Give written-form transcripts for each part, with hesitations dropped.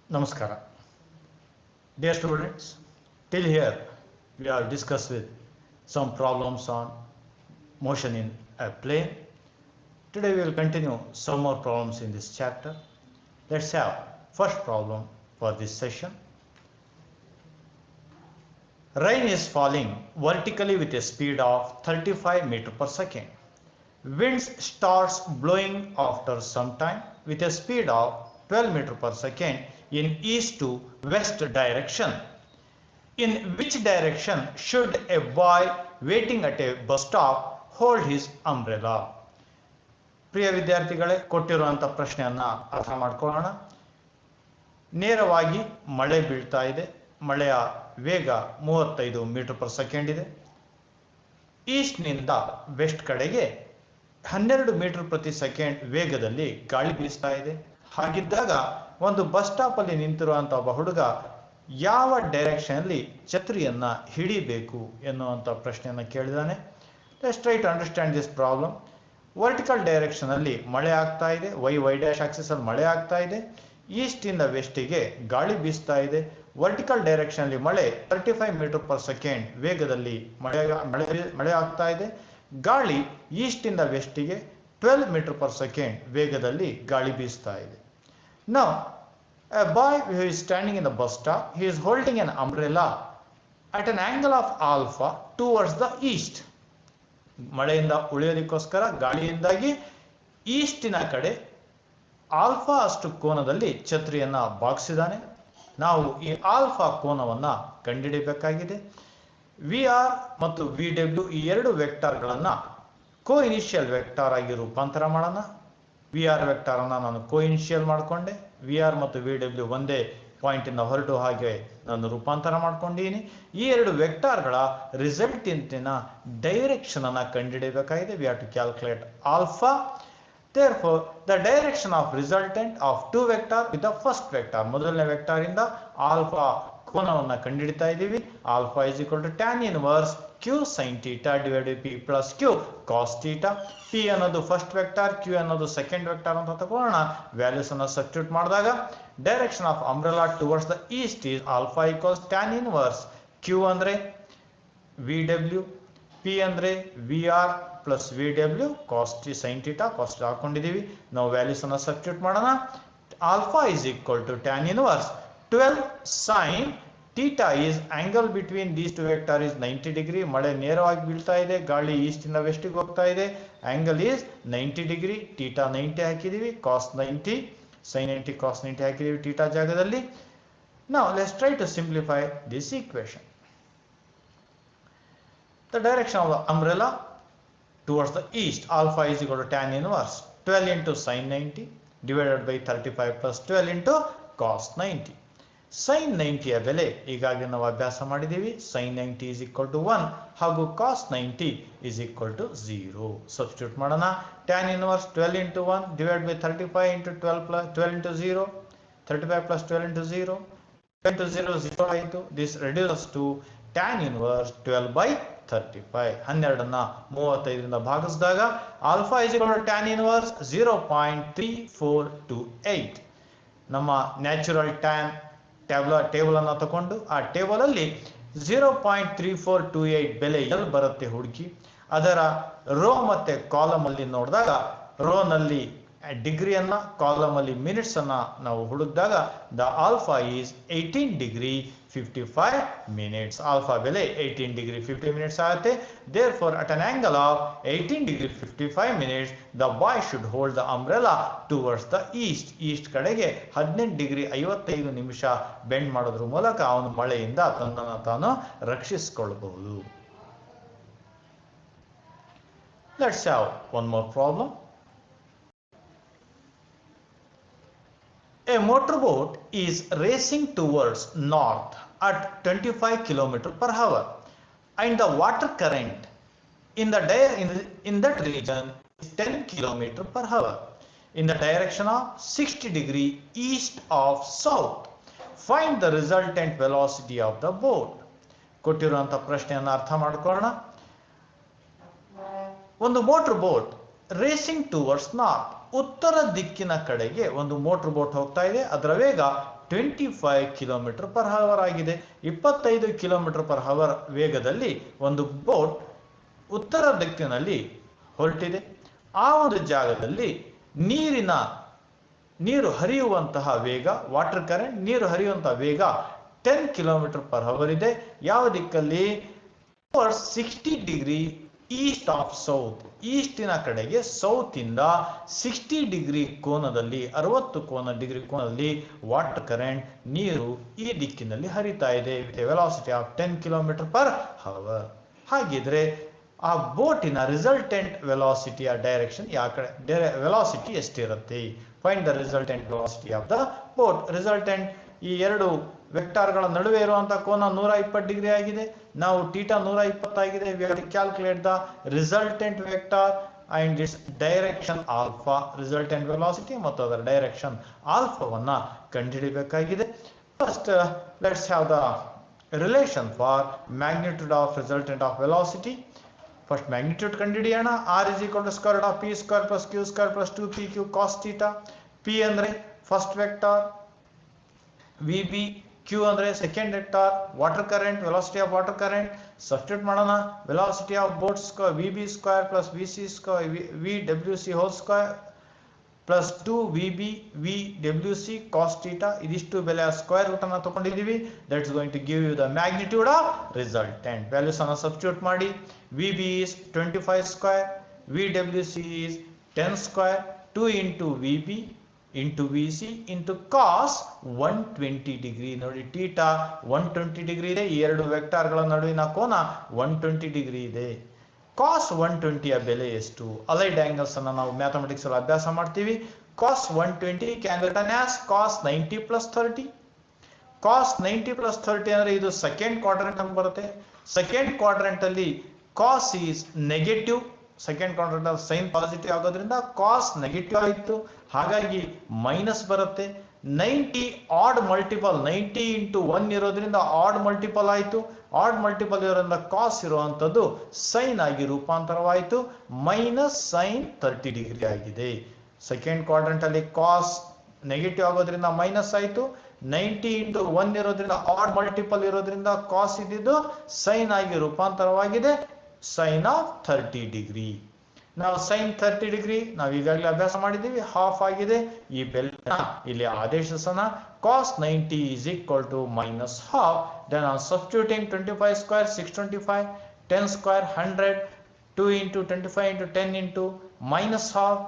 Namaskara. Dear students, till here we have discussed with some problems on motion in a plane. Today we will continue some more problems in this chapter. Let's have first problem for this session. Rain is falling vertically with a speed of 35 meter per second. Winds starts blowing after some time with a speed of 12 meter per second in east to west direction. In which direction should a boy waiting at a bus stop hold his umbrella? ಪ್ರಿಯ ವಿದ್ಯಾರ್ಥಿಗಳೇ, ಕೊಟ್ಟಿರುವಂಥ ಪ್ರಶ್ನೆಯನ್ನು ಅರ್ಥ ಮಾಡ್ಕೊಳ್ಳೋಣ. ನೇರವಾಗಿ ಮಳೆ ಬೀಳ್ತಾ ಇದೆ. ಮಳೆಯ ವೇಗ 35 ಮೀಟರ್ ಪರ್ ಸೆಕೆಂಡ್ ಇದೆ. ಈಸ್ಟ್ನಿಂದ ವೆಸ್ಟ್ ಕಡೆಗೆ 12 ಮೀಟರ್ ಪ್ರತಿ ಸೆಕೆಂಡ್ ವೇಗದಲ್ಲಿ ಗಾಳಿ ಬೀಸ್ತಾ ಇದೆ. ಹಾಗಿದ್ದಾಗ ಒಂದು ಬಸ್ ಸ್ಟಾಪ್ ಅಲ್ಲಿ ನಿಂತಿರುವಂಥ ಒಬ್ಬ ಹುಡುಗ ಯಾವ ಡೈರೆಕ್ಷನ್ ಅಲ್ಲಿ ಛತ್ರಿಯನ್ನ ಹಿಡಿಬೇಕು ಎನ್ನುವಂಥ ಪ್ರಶ್ನೆಯನ್ನ ಕೇಳಿದಾನೆ. Let's try to understand this problem. Vertical direction ಅಲ್ಲಿ ಮಳೆ ಆಗ್ತಾ ಇದೆ. ವೈ ಡ್ಯಾಶ್ ಆಕ್ಸಿಸ್ ಅಲ್ಲಿ ಮಳೆ ಆಗ್ತಾ ಇದೆ. ಈಸ್ಟ್ ಇಂದ ವೆಸ್ಟಿಗೆ ಗಾಳಿ ಬೀಸ್ತಾ ಇದೆ. ವರ್ಟಿಕಲ್ ಡೈರೆಕ್ಷನ್ ಅಲ್ಲಿ ಮಳೆ 35 ಮೀಟರ್ ಪರ್ ಸೆಕೆಂಡ್ ವೇಗದಲ್ಲಿ ಮಳೆ ಆಗ್ತಾ ಇದೆ. ಗಾಳಿ ಈಸ್ಟ್ ಇಂದ ವೆಸ್ಟಿಗೆ 12 ಮೀಟರ್ ಪರ್ ಸೆಕೆಂಡ್ ವೇಗದಲ್ಲಿ ಗಾಳಿ ಬೀಸ್ತಾ ಇದೆ. Now, a boy who is standing in the bus stop, he is holding an umbrella at an angle of alpha towards the east. ಮಳೆಯಿಂದ ಉಳಿಯೋದಕ್ಕೋಸ್ಕರ ಗಾಳಿಯಿಂದಾಗಿ ಈಸ್ಟಿನ ಕಡೆ ಆಲ್ಫಾ ಅಷ್ಟು ಕೋನದಲ್ಲಿ ಛತ್ರಿಯನ್ನ ಬಾಗಿಸಿದಾನೆ. ನಾವು ಈ ಆಲ್ಫಾ ಕೋನವನ್ನ ಕಂಡುಹಿಡಿಯಬೇಕಾಗಿದೆ. ವಿ ಆರ್ ಮತ್ತು ವಿ ಡಬ್ಲ್ಯೂ ಈ ಎರಡು ವೆಕ್ಟರ್ಗಳನ್ನ ಕೋ ಇನಿಷಿಯಲ್ ವೆಕ್ಟರ್ ಆಗಿ ರೂಪಾಂತರ ಮಾಡೋಣ. ವಿ ಆರ್ ವೆಕ್ಟರ್ ಅನ್ನ ನಾನು ಕೋ ಇನಿಷಿಯಲ್ ಮಾಡಿಕೊಂಡೆ. ವಿ ಆರ್ ಮತ್ತು ವಿ ಡಬ್ಲ್ಯೂ ಒಂದೇ ಪಾಯಿಂಟ್ ಇಂದ ಹೊರಟು ಹಾಗೆ ನಾನು ರೂಪಾಂತರ ಮಾಡ್ಕೊಂಡಿದ್ದೀನಿ. ಈ ಎರಡು ವೆಕ್ಟರ್ಗಳ ರಿಸಲ್ಟೆಂಟಿನ ಡೈರೆಕ್ಷನ್ ಅನ್ನ ಕಂಡುಹಿಡಿಯಬೇಕಾಗಿದೆ. We have to calculate alpha. Therefore, the direction of resultant of two vector with the first vector. ಮೊದಲನೇ ವೆಕ್ಟರ್ ಇಂದ ಆಲ್ಫಾ ಕೋನವನ್ನ ಕಂಡುಹಿಡಿತಾ ಇದ್ದೀವಿ. Alpha is equal to tan inverse q sin theta divided by p plus q cos theta. p ಅನ್ನೋದು first vector, q ಅನ್ನೋದು second vector ಅಂತ ತಗೊಳ್ಳೋಣ. Values ಅನ್ನ ಸಬ್ಸ್ಟಿಟ್ಯೂಟ್ ಮಾಡಿದಾಗ direction of umbrella towards the east is alpha equals tan inverse q ಅಂದ್ರೆ v ಡಬ್ಲ್ಯೂ, p ಅಂದ್ರೆ v r plus v ಡಬ್ಲ್ಯೂ cos t sine theta cos ಹಾಕೊಂಡಿದ್ದೀವಿ. ನಾವು ವ್ಯಾಲ್ಯೂಸ್ ಅನ್ನ ಸಬ್ಸ್ಟಿಟ್ಯೂಟ್ ಮಾಡೋಣ. Alpha is equal to tan inverse 12 sine theta is angle between these two vector is 90 degree. ಮಳೆ ನೇರವಾಗಿ ಬೀಳ್ತಾ ಇದೆ, ಗಾಳಿ ಈಸ್ಟ್ ಇಂದ ವೆಸ್ಟಿಗೆ ಹೋಗ್ತಾ ಇದೆ. Angle is 90 degree. ಥೀಟಾ 90 ಹಾಕಿದೀವಿ, ಕಾಸ್ 90 ಸೈನ್ 90 ಕಾಸ್ 90 ಹಾಕಿದೀವಿ ಥೀಟಾ ಜಾಗದಲ್ಲಿ. ನಾವು let's try to simplify this equation. The direction of the umbrella towards the east, alpha is equal to tan inverse 12 into sin 90 divided by 35 plus 12 into cos 90. sin 90 ಯ ಬೆಲೆ ಈಗಾಗಲೇ ನಾವು ಅಭ್ಯಾಸ ಮಾಡಿದ್ದೀವಿ. sin 90 is equal to 1 ಹಾಗೂ cos 90 is equal to 0. Substitute ಮಾಡೋಣ. tan inverse 12 into 1 divided by 35 into 12 plus 12 into 0, 35 plus 12 into 0, 12 into 0 0 ಆಯಿತು. This reduces to tan inverse 12 by 35. 12ನ್ನ 35ರಿಂದ ಭಾಗಿಸಿದಾಗ alpha is equal to tan inverse 0.3428. ನಮ್ಮ natural tan table ಅನ್ನು ತಗೊಂಡು ಆ table ಅಲ್ಲಿ 0.3428 ಬೆಲೆ ಎಲ್ಲಿ ಬರುತ್ತೆ ಹುಡುಕಿ. ಅದರ ರೋ ಮತ್ತೆ ಕಾಲಮ್ ಅಲ್ಲಿ ನೋಡಿದಾಗ ರೋ ನಲ್ಲಿ ಡಿಗ್ರಿಯನ್ನ, ಕಾಲಮ್ ಅಲ್ಲಿ ಮಿನಿಟ್ಸ್ ಅನ್ನ ನಾವು ಹುಡುಕಿದಾಗ the alpha is 18 degree 55 minutes. Alpha ಬೆಲೆ 18 ಡಿಗ್ರಿ 50 minutes ಆಗುತ್ತೆ. Therefore, at an angle of 18 degree 55 minutes, the boy should hold the umbrella towards the east. East ಕಡೆಗೆ 18 ಡಿಗ್ರಿ 55 ನಿಮಿಷ ಬೆಂಡ್ ಮಾಡೋದ್ರ ಮೂಲಕ ಅವನು ಮಳೆಯಿಂದ ತನ್ನನ್ನು ತಾನು ರಕ್ಷಿಸಿಕೊಳ್ಳಬಹುದು. Let's have one more problem. A motorboat is racing towards north at 25 km per hour and the water current in that region is 10 km per hour in the direction of 60 degree east of south. Find the resultant velocity of the boat. ಕೊಟ್ಟಿರುವಂಥ ಪ್ರಶ್ನೆಯನ್ನು ಅರ್ಥ ಮಾಡ್ಕೊಳ್ಳೋಣ. ಒಂದು motor boat racing towards north, ಉತ್ತರ ದಿಕ್ಕಿನ ಕಡೆಗೆ ಒಂದು motor boat ಹೋಗ್ತಾ ಇದೆ. ಅದರ ವೇಗ 25 ಕಿಲೋಮೀಟರ್ ಪರ್ ಅವರ್ ಆಗಿದೆ. 25 ಕಿಲೋಮೀಟರ್ ಪರ್ ಅವರ್ ವೇಗದಲ್ಲಿ ಒಂದು ಬೋಟ್ ಉತ್ತರ ದಿಕ್ಕಿನಲ್ಲಿ ಹೊರಟಿದೆ. ಆ ಒಂದು ಜಾಗದಲ್ಲಿ ನೀರು ಹರಿಯುವಂತಹ ವೇಗ, ವಾಟರ್ ಕರೆಂಟ್, ನೀರು ಹರಿಯುವಂತಹ ವೇಗ 10 ಕಿಲೋಮೀಟರ್ ಪರ್ ಅವರ್ ಇದೆ. ಯಾವ ದಿಕ್ಕಲ್ಲಿ? 60 ಡಿಗ್ರಿ ಈಸ್ಟ್ ಆಫ್ ಸೌತ್, ಈಸ್ಟಿನ ಕಡೆಗೆ, ಸೌತ್ ಇಂದ 60 ಡಿಗ್ರಿ ಕೋನದಲ್ಲಿ, 60 ಡಿಗ್ರಿ ಕೋನದಲ್ಲಿ ವಾಟರ್ ಕರೆಂಟ್, ನೀರು ಈ ದಿಕ್ಕಿನಲ್ಲಿ ಹರಿತಾ ಇದೆ with velocity of 10 kilometre per hour. ಹಾಗಿದ್ರೆ ಆ ಬೋಟಿನ ರಿಸಲ್ಟೆಂಟ್ ವೆಲಾಸಿಟಿಯ ಡೈರೆಕ್ಷನ್ ಯಾವ ಕಡೆ, ವೆಲಾಸಿಟಿ ಎಷ್ಟಿರುತ್ತೆ? Find the resultant velocity of the boat. Resultant ಈ ಎರಡು ವೆಕ್ಟಾರ್ಗಳ ನಡುವೆ ಇರುವಂತಹ ಕೋನ 120 ಡಿಗ್ರಿ ಆಗಿದೆ. ನಾವು ಥೀಟಾ 120 ಆಗಿದೆ. We have to calculate the resultant vector and its direction alpha. Resultant velocity ಮತ್ತು ಅದರ ಡೈರೆಕ್ಷನ್ ಆಲ್ಫಾವನ್ನ ಕಂಡುಹಿಡಿಯಬೇಕಾಗಿದೆ. First let's have the relation for magnitude of resultant of velocity. First magnitude ಕಂಡುಹಿಡಿಯೋಣ. R is equal to square root of p square plus q square plus 2pq cos theta. P ಅಂದ್ರೆ first vector, v b, q ಅಂದ್ರೆ second vector, water current, velocity of water current. Substitute ಮಾಡೋಣ. Velocity of boat square V B square plus V C square V W C whole square plus 2vb vwc cos theta. ಇದಿಷ್ಟು ಬೆಲೆಯ square root ಅನ್ನು ತಗೊಂಡಿದ್ದೀವಿ. That's going to give you the magnitude of resultant. Values ಅನ್ನು substitute ಮಾಡಿ. vb is 25 square, vwc is 10 square, 2 into vb into vc into cos 120 degree. ನೋಡಿ theta 120 degree ಇದೆ. ಈ ಎರಡು ವೆಕ್ಟಾರ್ಗಳ ನಡುವಿನ ಕೋನ 120 ಡಿಗ್ರಿ ಇದೆ. cos 120 ಯ ಬೆಲೆ ಎಷ್ಟು? ಅಲೈಡ್ ಆಂಗಲ್ಸ್ ಅನ್ನು ನಾವು ಮ್ಯಾಥಮೆಟಿಕ್ಸ್ ಅಲ್ಲಿ ಅಭ್ಯಾಸ ಮಾಡ್ತೀವಿ. cos 120 can be written as cos 90 plus 30. cos 90 plus 30 ಅಂದ್ರೆ ಇದು ಸೆಕೆಂಡ್ ಕ್ವಾಡ್ರೆಂಟ್ ಅಲ್ಲಿ ಬರುತ್ತೆ. ಸೆಕೆಂಡ್ ಕ್ವಾಡ್ರೆಂಟ್ ಅಲ್ಲಿ cos is negative. Second quadrant ಅಲ್ಲಿ ಸೈನ್ ಪಾಸಿಟಿವ್ ಆಗೋದ್ರಿಂದ cos ನೆಗೆಟಿವ್ ಆಯಿತು, ಹಾಗಾಗಿ ಮೈನಸ್ ಬರುತ್ತೆ. 90 ಆಡ್ ಮಲ್ಟಿಪಲ್, 90 into 1 ಇರೋದ್ರಿಂದ ಆಡ್ ಮಲ್ಟಿಪಲ್ ಆಯಿತು. ಆಡ್ ಮಲ್ಟಿಪಲ್ ಇರೋದ್ರಿಂದ ಕಾಸ್ ಇರುವಂತದ್ದು ಸೈನ್ ಆಗಿ ರೂಪಾಂತರವಾಯಿತು. ಮೈನಸ್ ಸೈನ್ 30 ಡಿಗ್ರಿ ಆಗಿದೆ. ಸೆಕೆಂಡ್ ಕ್ವಾಡ್ರೆಂಟ್ ಅಲ್ಲಿ ಕಾಸ್ ನೆಗೆಟಿವ್ ಆಗೋದ್ರಿಂದ ಮೈನಸ್ ಆಯಿತು. 90 into 1 ಇರೋದ್ರಿಂದ ಆಡ್ ಮಲ್ಟಿಪಲ್ ಇರೋದ್ರಿಂದ ಕಾಸ್ ಇದ್ದಿದ್ದು ಸೈನ್ ಆಗಿ ರೂಪಾಂತರವಾಗಿದೆ. Sine of 30 degree. ನಾವು ಸೈನ್ 30 ಡಿಗ್ರಿ ನಾವು ಈಗಾಗಲೇ ಅಭ್ಯಾಸ ಮಾಡಿದ್ದೀವಿ, ಹಾಫ್ ಆಗಿದೆ. ಈ ಬೆಲೆನ ಇಲ್ಲಿ ಆದೇಶಿಸೋಣ. cos 90 is equal to minus half. Then on substituting 25 square 625, 10 square 100, 2 into 25 into 10 into minus half,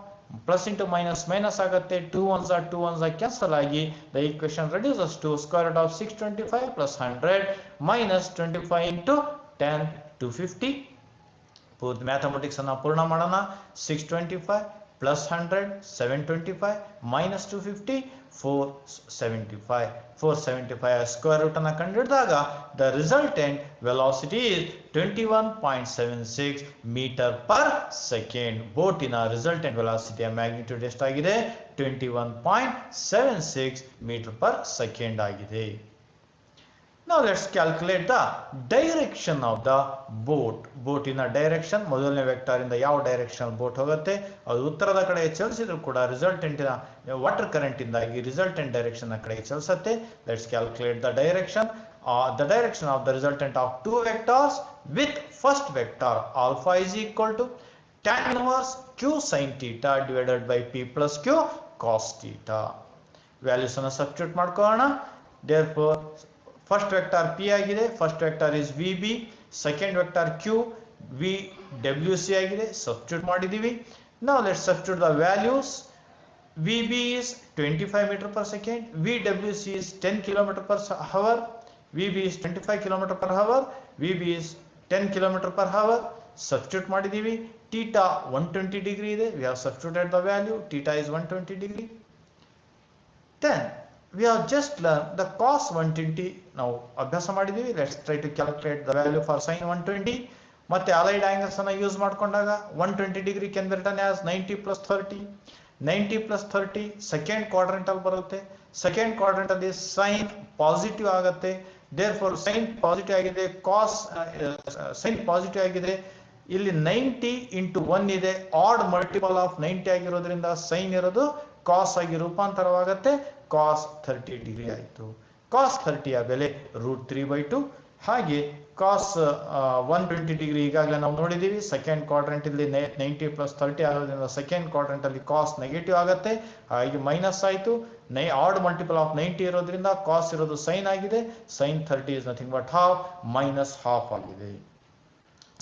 plus into minus minus ಆಗುತ್ತೆ. 2 ones are 2 ones are cancel ಆಗಿ the equation reduces to square root of 625 plus 100 minus 25 into 10 250. ಪೂರ್ತಿ mathematics ಅನ್ನು ಪೂರ್ಣ ಮಾಡೋಣ. 625 plus 100 725 minus 250 475. 475 square root ಅನ್ನು ಕಂಡುಹಿಡಿದಾಗ the resultant velocity is 21.76 meter per second. ಬೋಟಿನ resultant ವೆಲಾಸಿಟಿಯ ಮ್ಯಾಗ್ನಿಟ್ಯೂಡ್ ಎಷ್ಟಾಗಿದೆ? 21.76 ಮೀಟರ್ ಪರ್ ಸೆಕೆಂಡ್ ಆಗಿದೆ. Now let's calculate the direction of the boat. ಬೋಟಿನ ಡೈರೆಕ್ಷನ್, ಮೊದಲನೇ ವೆಕ್ಟಾರ್ ಇಂದ ಯಾವ ಡೈರೆಕ್ಷನ್ ಬೋಟ್ ಹೋಗುತ್ತೆ, ಅದು ಉತ್ತರದ ಕಡೆ ಚಲಿಸಿದ್ರು ಕೂಡ ರಿಸಲ್ಟೆಂಟಿನ ವಾಟರ್ ಕರೆಂಟ್ ಇಂದಾಗಿ ರಿಸಲ್ಟೆಂಟ್ ಡೈರೆಕ್ಷನ್ ನ ಕಡೆ ಚಲಿಸುತ್ತೆ. Let's calculate the direction. The direction of the resultant of two vectors with first vector alpha is equal to tan inverse q sin theta divided by p plus q cos theta. Values ಅನ್ನು substitute ಮಾಡ್ಕೊಳ್ಳೋಣ. Therefore first vector P ಆಗಿದೆ. First vector is V B. Second vector Q V W C ಆಗಿದೆ. Substitute ಮಾಡಿದ್ದೀವಿ. ನಾವು let's substitute the values. V B is 25 metre per second, V W C is 10 kilometre per hour, V B is 25 kilometre per hour, V B is 10 kilometre per hour. Substitute ಮಾಡಿದ್ದೀವಿ. Theta 120 degree ಇದೆ. We have substituted the value. Theta is 120 degree. Then we have just learned the cos 120. ನಾವು ಅಭ್ಯಾಸ ಮಾಡಿದ್ದೀವಿ. Let's try to calculate the value for sin 120. ಮತ್ತೆ allied angles ಅನ್ನು use ಮಾಡಿಕೊಂಡಾಗ 120 degree can be written as 90 plus 30. 90 plus 30 second quadrant ಅಲ್ಲಿ ಬರುತ್ತೆ. Second quadrant ಅಲ್ಲಿ sine positive ಆಗುತ್ತೆ. ದೇರ್ಫೋರ್ ಸೈನ್ ಪಾಸಿಟಿವ್ ಆಗಿದೆ, ಕಾಸ್ ಸೈನ್ ಪಾಸಿಟಿವ್ ಆಗಿದೆ. ಇಲ್ಲಿ 90 into 1 ಇದೆ. ಆಡ್ ಮಲ್ಟಿಪಲ್ ಆಫ್ 90 ಆಗಿರೋದ್ರಿಂದ ಸೈನ್ ಇರೋದು ಕಾಸ್ ಆಗಿ ರೂಪಾಂತರವಾಗುತ್ತೆ. ಕಾಸ್ 30 ಡಿಗ್ರಿ ಆಯಿತು. ಕಾಸ್ 30ಯ ಬೆಲೆ √3/2. ಹಾಗೆ ಕಾಸ್ 120 ಡಿಗ್ರಿ ಈಗಾಗಲೇ ನಾವು ನೋಡಿದ್ದೀವಿ. ಸೆಕೆಂಡ್ ಕ್ವಾಡ್ರೆಂಟ್ ಇಲ್ಲಿ 90 + 30 ಆಗೋದ್ರಿಂದ ಸೆಕೆಂಡ್ ಕ್ವಾಡ್ರೆಂಟ್ ಅಲ್ಲಿ ಕಾಸ್ ನೆಗೆಟಿವ್ ಆಗುತ್ತೆ, ಹಾಗೆ ಮೈನಸ್ ಆಯಿತು. ಆಡ್ ಮಲ್ಟಿಪಲ್ ಆಫ್ 90 ಇರೋದ್ರಿಂದ ಕಾಸ್ ಇರೋದು ಸೈನ್ ಆಗಿದೆ. Sine 30 is nothing but half, minus half ಆಗಿದೆ.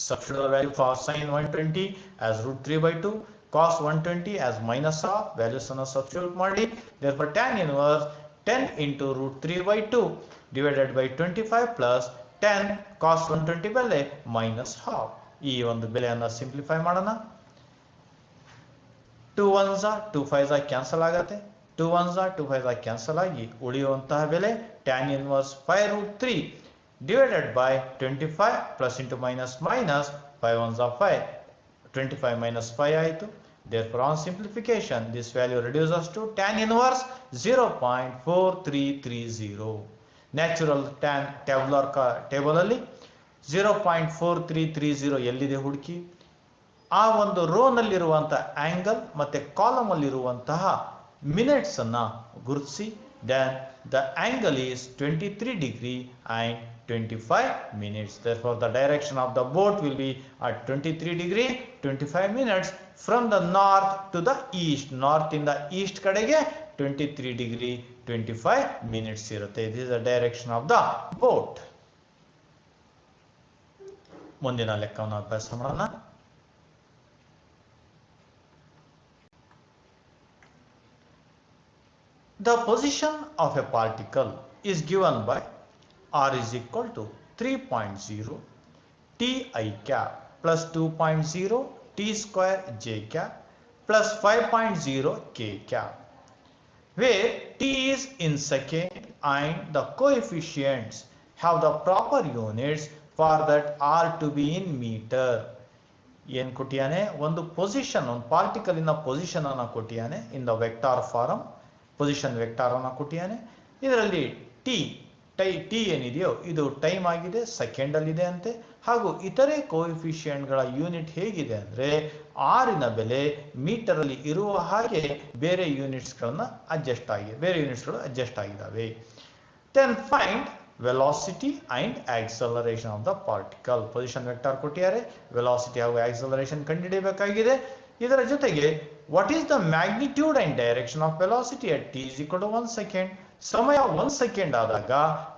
Substitute the value for sin 120 as √3/2, cos 120 as minus half. Values ಅನ್ನು substitute ಮಾಡಿ. Therefore tan inverse 10 into √3/2 divided by 25 plus 10 cos 120 ಬೆಲೆ minus half. ಈ ಒಂದು ಬೆಲೆಯನ್ನು ಸಿಂಪ್ಲಿಫೈ ಮಾಡೋಣ. 2 1s 2 5s cancel ಆಗುತ್ತೆ. 2 1s 2 5s cancel ಆಗಿ ಉಳಿಯುವಂತಹ ಬೆಲೆ tan inverse 5√3 divided by 25 plus into minus minus 5 1s 5, 25 minus 5 ಆಯಿತು. Therefore on simplification this value reduces to tan inverse 0.4330. Natural tan tabular table ಅಲ್ಲಿ 0.4330 ಎಲ್ಲಿದೆ ಹುಡುಕಿ. ಆ ಒಂದು ರೋ ನಲ್ಲಿರುವಂತಹ ಆಂಗಲ್ ಮತ್ತೆ ಕಾಲಮ್ ಅಲ್ಲಿರುವಂತಹ ಮಿನಿಟ್ಸ್ ಅನ್ನ ಗುರುತಿಸಿ. then the angle is 23 degree and 25 minutes. Therefore the direction of the boat will be at 23 degree 25 minutes from the north to the east. north ಇಂದ east ಕಡೆಗೆ 23 degree 25 minutes ಇರುತ್ತೆ. this is the direction of the boat. ಮುಂದಿನ ಲೆಕ್ಕವನ್ನು ಅಭ್ಯಾಸ ಮಾಡೋಣ. The position of a particle is given by r is equal to 3.0 t I cap plus 2.0 t square j cap plus 5.0 k cap, where t is in second and the coefficients have the proper units for that r to be in meter. ಏನು ಕೊಟ್ಟಿಯಾನೆ, ಒಂದು position, ಒಂದು particle ಇನ position ಅನ್ನು ಕೊಟ್ಟಿಯಾನೆ in the vector form. Position vector ಅನ್ನು ಕೊಟ್ಟಿಯಾನೆ. ಇದರಲ್ಲಿ T ಏನಿದೆಯೋ ಇದು ಟೈಮ್ ಆಗಿದೆ, ಸೆಕೆಂಡ್ ಅಲ್ಲಿ ಇದೆ ಅಂತೆ. ಹಾಗೂ ಇತರೆ ಕೋಎಫಿಷಿಯಂಟ್ಗಳ ಯೂನಿಟ್ ಹೇಗಿದೆ ಅಂದ್ರೆ ಆರಿನ ಬೆಲೆ ಮೀಟರ್ ಅಲ್ಲಿ ಇರುವ ಹಾಗೆ ಬೇರೆ ಯೂನಿಟ್ಸ್ಗಳನ್ನ ಅಡ್ಜಸ್ಟ್ ಆಗಿದೆ, ಬೇರೆ ಯೂನಿಟ್ಸ್ಗಳು ಅಡ್ಜಸ್ಟ್ ಆಗಿದ್ದಾವೆ. then find velocity and acceleration of the particle. Position vector ಕೊಟ್ಟಿದ್ದಾರೆ, ವೆಲಾಸಿಟಿ ಹಾಗೂ ಆಕ್ಸಲರೇಷನ್ ಕಂಡುಹಿಡಿಯಬೇಕಾಗಿದೆ. ಇದರ ಜೊತೆಗೆ what is the magnitude and direction of velocity at t is equal to 1 second. ಸಮಯ 1 ಸೆಕೆಂಡ್ ಆದಾಗ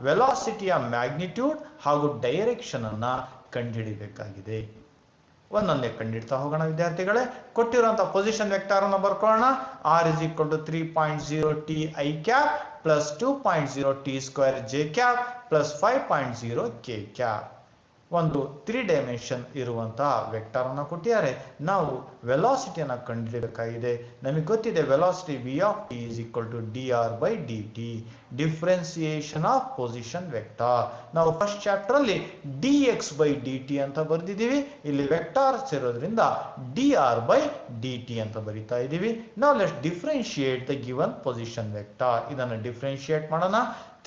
ವೆಲಾಸಿಟಿಯ ಮ್ಯಾಗ್ನಿಟ್ಯೂಡ್ ಹಾಗೂ ಡೈರೆಕ್ಷನ್ ಅನ್ನ ಕಂಡುಹಿಡಿಯಬೇಕಾಗಿದೆ. ಒಂದೊಂದೇ ಕಂಡುಹಿಡ್ತಾ ಹೋಗೋಣ ವಿದ್ಯಾರ್ಥಿಗಳೇ. ಕೊಟ್ಟಿರುವಂತಹ ಪೊಸಿಷನ್ ವೆಕ್ಟಾರ್ ಅನ್ನು ಬರ್ಕೊಳ್ಳೋಣ. r is equal to 3.0 t I cap plus 2.0 t square j cap plus 5.0 k cap. ಒಂದು 3 ಡೈಮೆನ್ಷನ್ ಇರುವಂತಹ ವೆಕ್ಟಾರ್ ಅನ್ನು ಕೊಟ್ಟಿದ್ದಾರೆ. ನಾವು ವೆಲಾಸಿಟಿಯನ್ನು ಕಂಡುಹಿಡಿಯಬೇಕಾಗಿದೆ. ನಮಗೆ ಗೊತ್ತಿದೆ velocity v of t is equal to dr by dt, differentiation of position vector. ನಾವು first chapter ಅಲ್ಲಿ dx by dt ಅಂತ ಬರೆದಿದ್ದೀವಿ. ಇಲ್ಲಿ ವೆಕ್ಟಾರ್ಸ್ ಇರೋದ್ರಿಂದ dr by dt ಅಂತ ಬರಿತಾ ಇದ್ದೀವಿ. ನಾವು let's differentiate the given position vector. ಇದನ್ನು ಡಿಫ್ರೆನ್ಶಿಯೇಟ್ ಮಾಡೋಣ.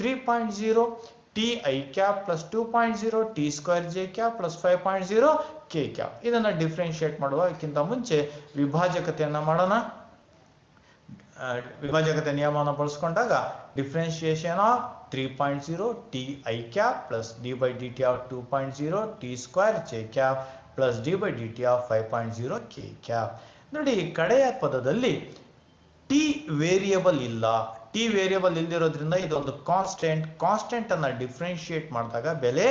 3.0 t I cap plus 2.0 t square j cap plus 5.0 k cap. ಇದನ್ನ ಡಿಫ್ರೆನ್ಶಿಯೇಟ್ ಮಾಡುವಕ್ಕಿಂತ ಮುಂಚೆ ವಿಭಾಜಕತೆಯನ್ನ ಮಾಡೋಣ. ವಿಭಾಜಕತೆ ನಿಯಮವನ್ನು ಬಳಸಿಕೊಂಡಾಗ differentiation of 3.0 t I cap plus d by dt of 2.0 t square j cap plus d by dt of 5.0 k cap. ನೋಡಿ, ಕಡೆಯ ಪದದಲ್ಲಿ t variable ಇಲ್ಲ. T variable ಇಲ್ದಿರೋದ್ರಿಂದ ಇದೊಂದು constant ಅನ್ನ ಡಿಫ್ರೆನ್ಶಿಯೇಟ್ ಮಾಡಿದಾಗ ಬೆಲೆ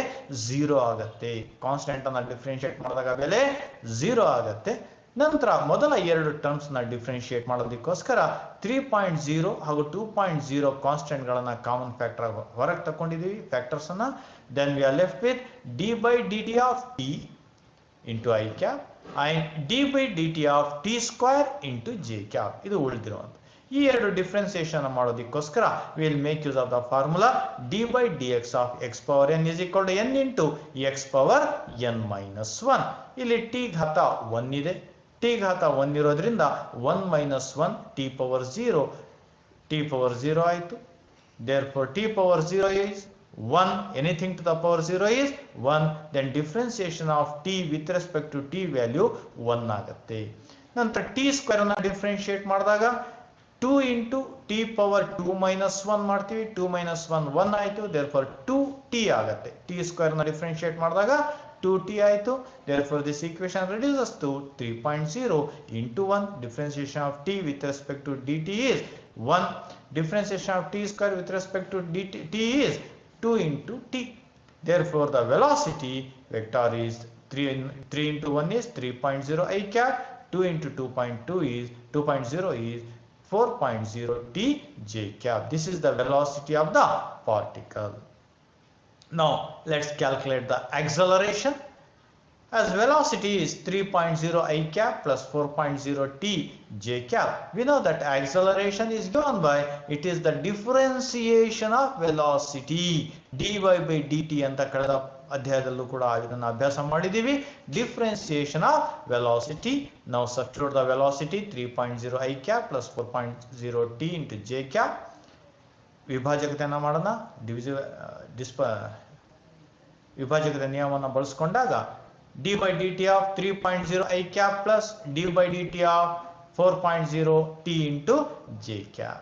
0 ಆಗುತ್ತೆ. ಕಾನ್ಸ್ಟೆಂಟ್ ಅನ್ನ ಡಿಫ್ರೆನ್ಶಿಯೇಟ್ ಮಾಡಿದಾಗ ಬೆಲೆ 0 ಆಗುತ್ತೆ. ನಂತರ ಮೊದಲ ಎರಡು ಟರ್ಮ್ಸ್ ನ ಡಿಫ್ರೆನ್ಶಿಯೇಟ್ ಮಾಡೋದಕ್ಕೋಸ್ಕರ 3.0 ಹಾಗೂ 2.0 ಕಾನ್ಸ್ಟೆಂಟ್ ಗಳನ್ನ ಕಾಮನ್ ಫ್ಯಾಕ್ಟರ್ ಹೊರಗೆ ತಕೊಂಡಿದೀವಿ, ಫ್ಯಾಕ್ಟರ್ಸ್ ಅನ್ನ. Then we are left with d by dt of t into I cap and d by dt of t square into j cap. ಇದು ಉಳಿದಿರುವಂತ ಈ ಎರಡು ಡಿಫ್ರೆನ್ಸಿಯೇಷನ್ ಮಾಡೋದಕ್ಕೋಸ್ಕರ will make use of the formula d by dx of x power n is equal to n into x power n minus 1. ಇಲ್ಲಿ t ಘಾತ 1 ಇದೆ. t ಘಾತ 1 ಇರೋದ್ರಿಂದ 1 minus 1 t power 0 ಆಯಿತು. therefore t power 0 is 1. anything to the power 0 is 1. then differentiation of t with respect to t value 1 ಆಗುತ್ತೆ. ನಂತರ t square ಅನ್ನು differentiate ಮಾಡಿದಾಗ 2 ಇಂಟು ಟಿ ಪವರ್ 2 ಮೈನಸ್ 1 ಮಾಡ್ತೀವಿ. 2 ಮೈನಸ್ 1 1 ಆಯಿತು. ದೇರ್ಫೋರ್ 2t ಆಗುತ್ತೆ. T ಸ್ಕ್ವೇರ್ನ differentiate ಮಾಡಿದಾಗ 2t ಆಯಿತು. Therefore, this equation reduces to 3.0 into 1. Differentiation of t with respect to dt is 1. Differentiation of t square with respect to t is 2 into t. Therefore, the velocity vector is 3 into 1 is 3.0 I cap. 2 into 2.2 is 2.0 is 4.0 t j cap. This is the velocity of the particle. Now let's calculate the acceleration. As velocity is 3.0 I cap plus 4.0 t j cap, we know that acceleration is given by, it is the differentiation of velocity dy by dt ಅಂತ ಕಳೆದ ಅಧ್ಯಾಯದಲ್ಲೂ ಕೂಡ ಇದನ್ನು ಅಭ್ಯಾಸ ಮಾಡಿದ್ದೀವಿ. Differentiation of velocity. ನಾವು substitute the velocity 3.0 I cap plus 4.0 t into j cap. ವಿಭಾಜಕತೆಯನ್ನು ಮಾಡೋಣ. ವಿಭಾಜಕದ ನಿಯಮವನ್ನು ಬಳಸಿಕೊಂಡಾಗ d by dt of 3.0 I cap plus d by dt of 4.0 t into j cap.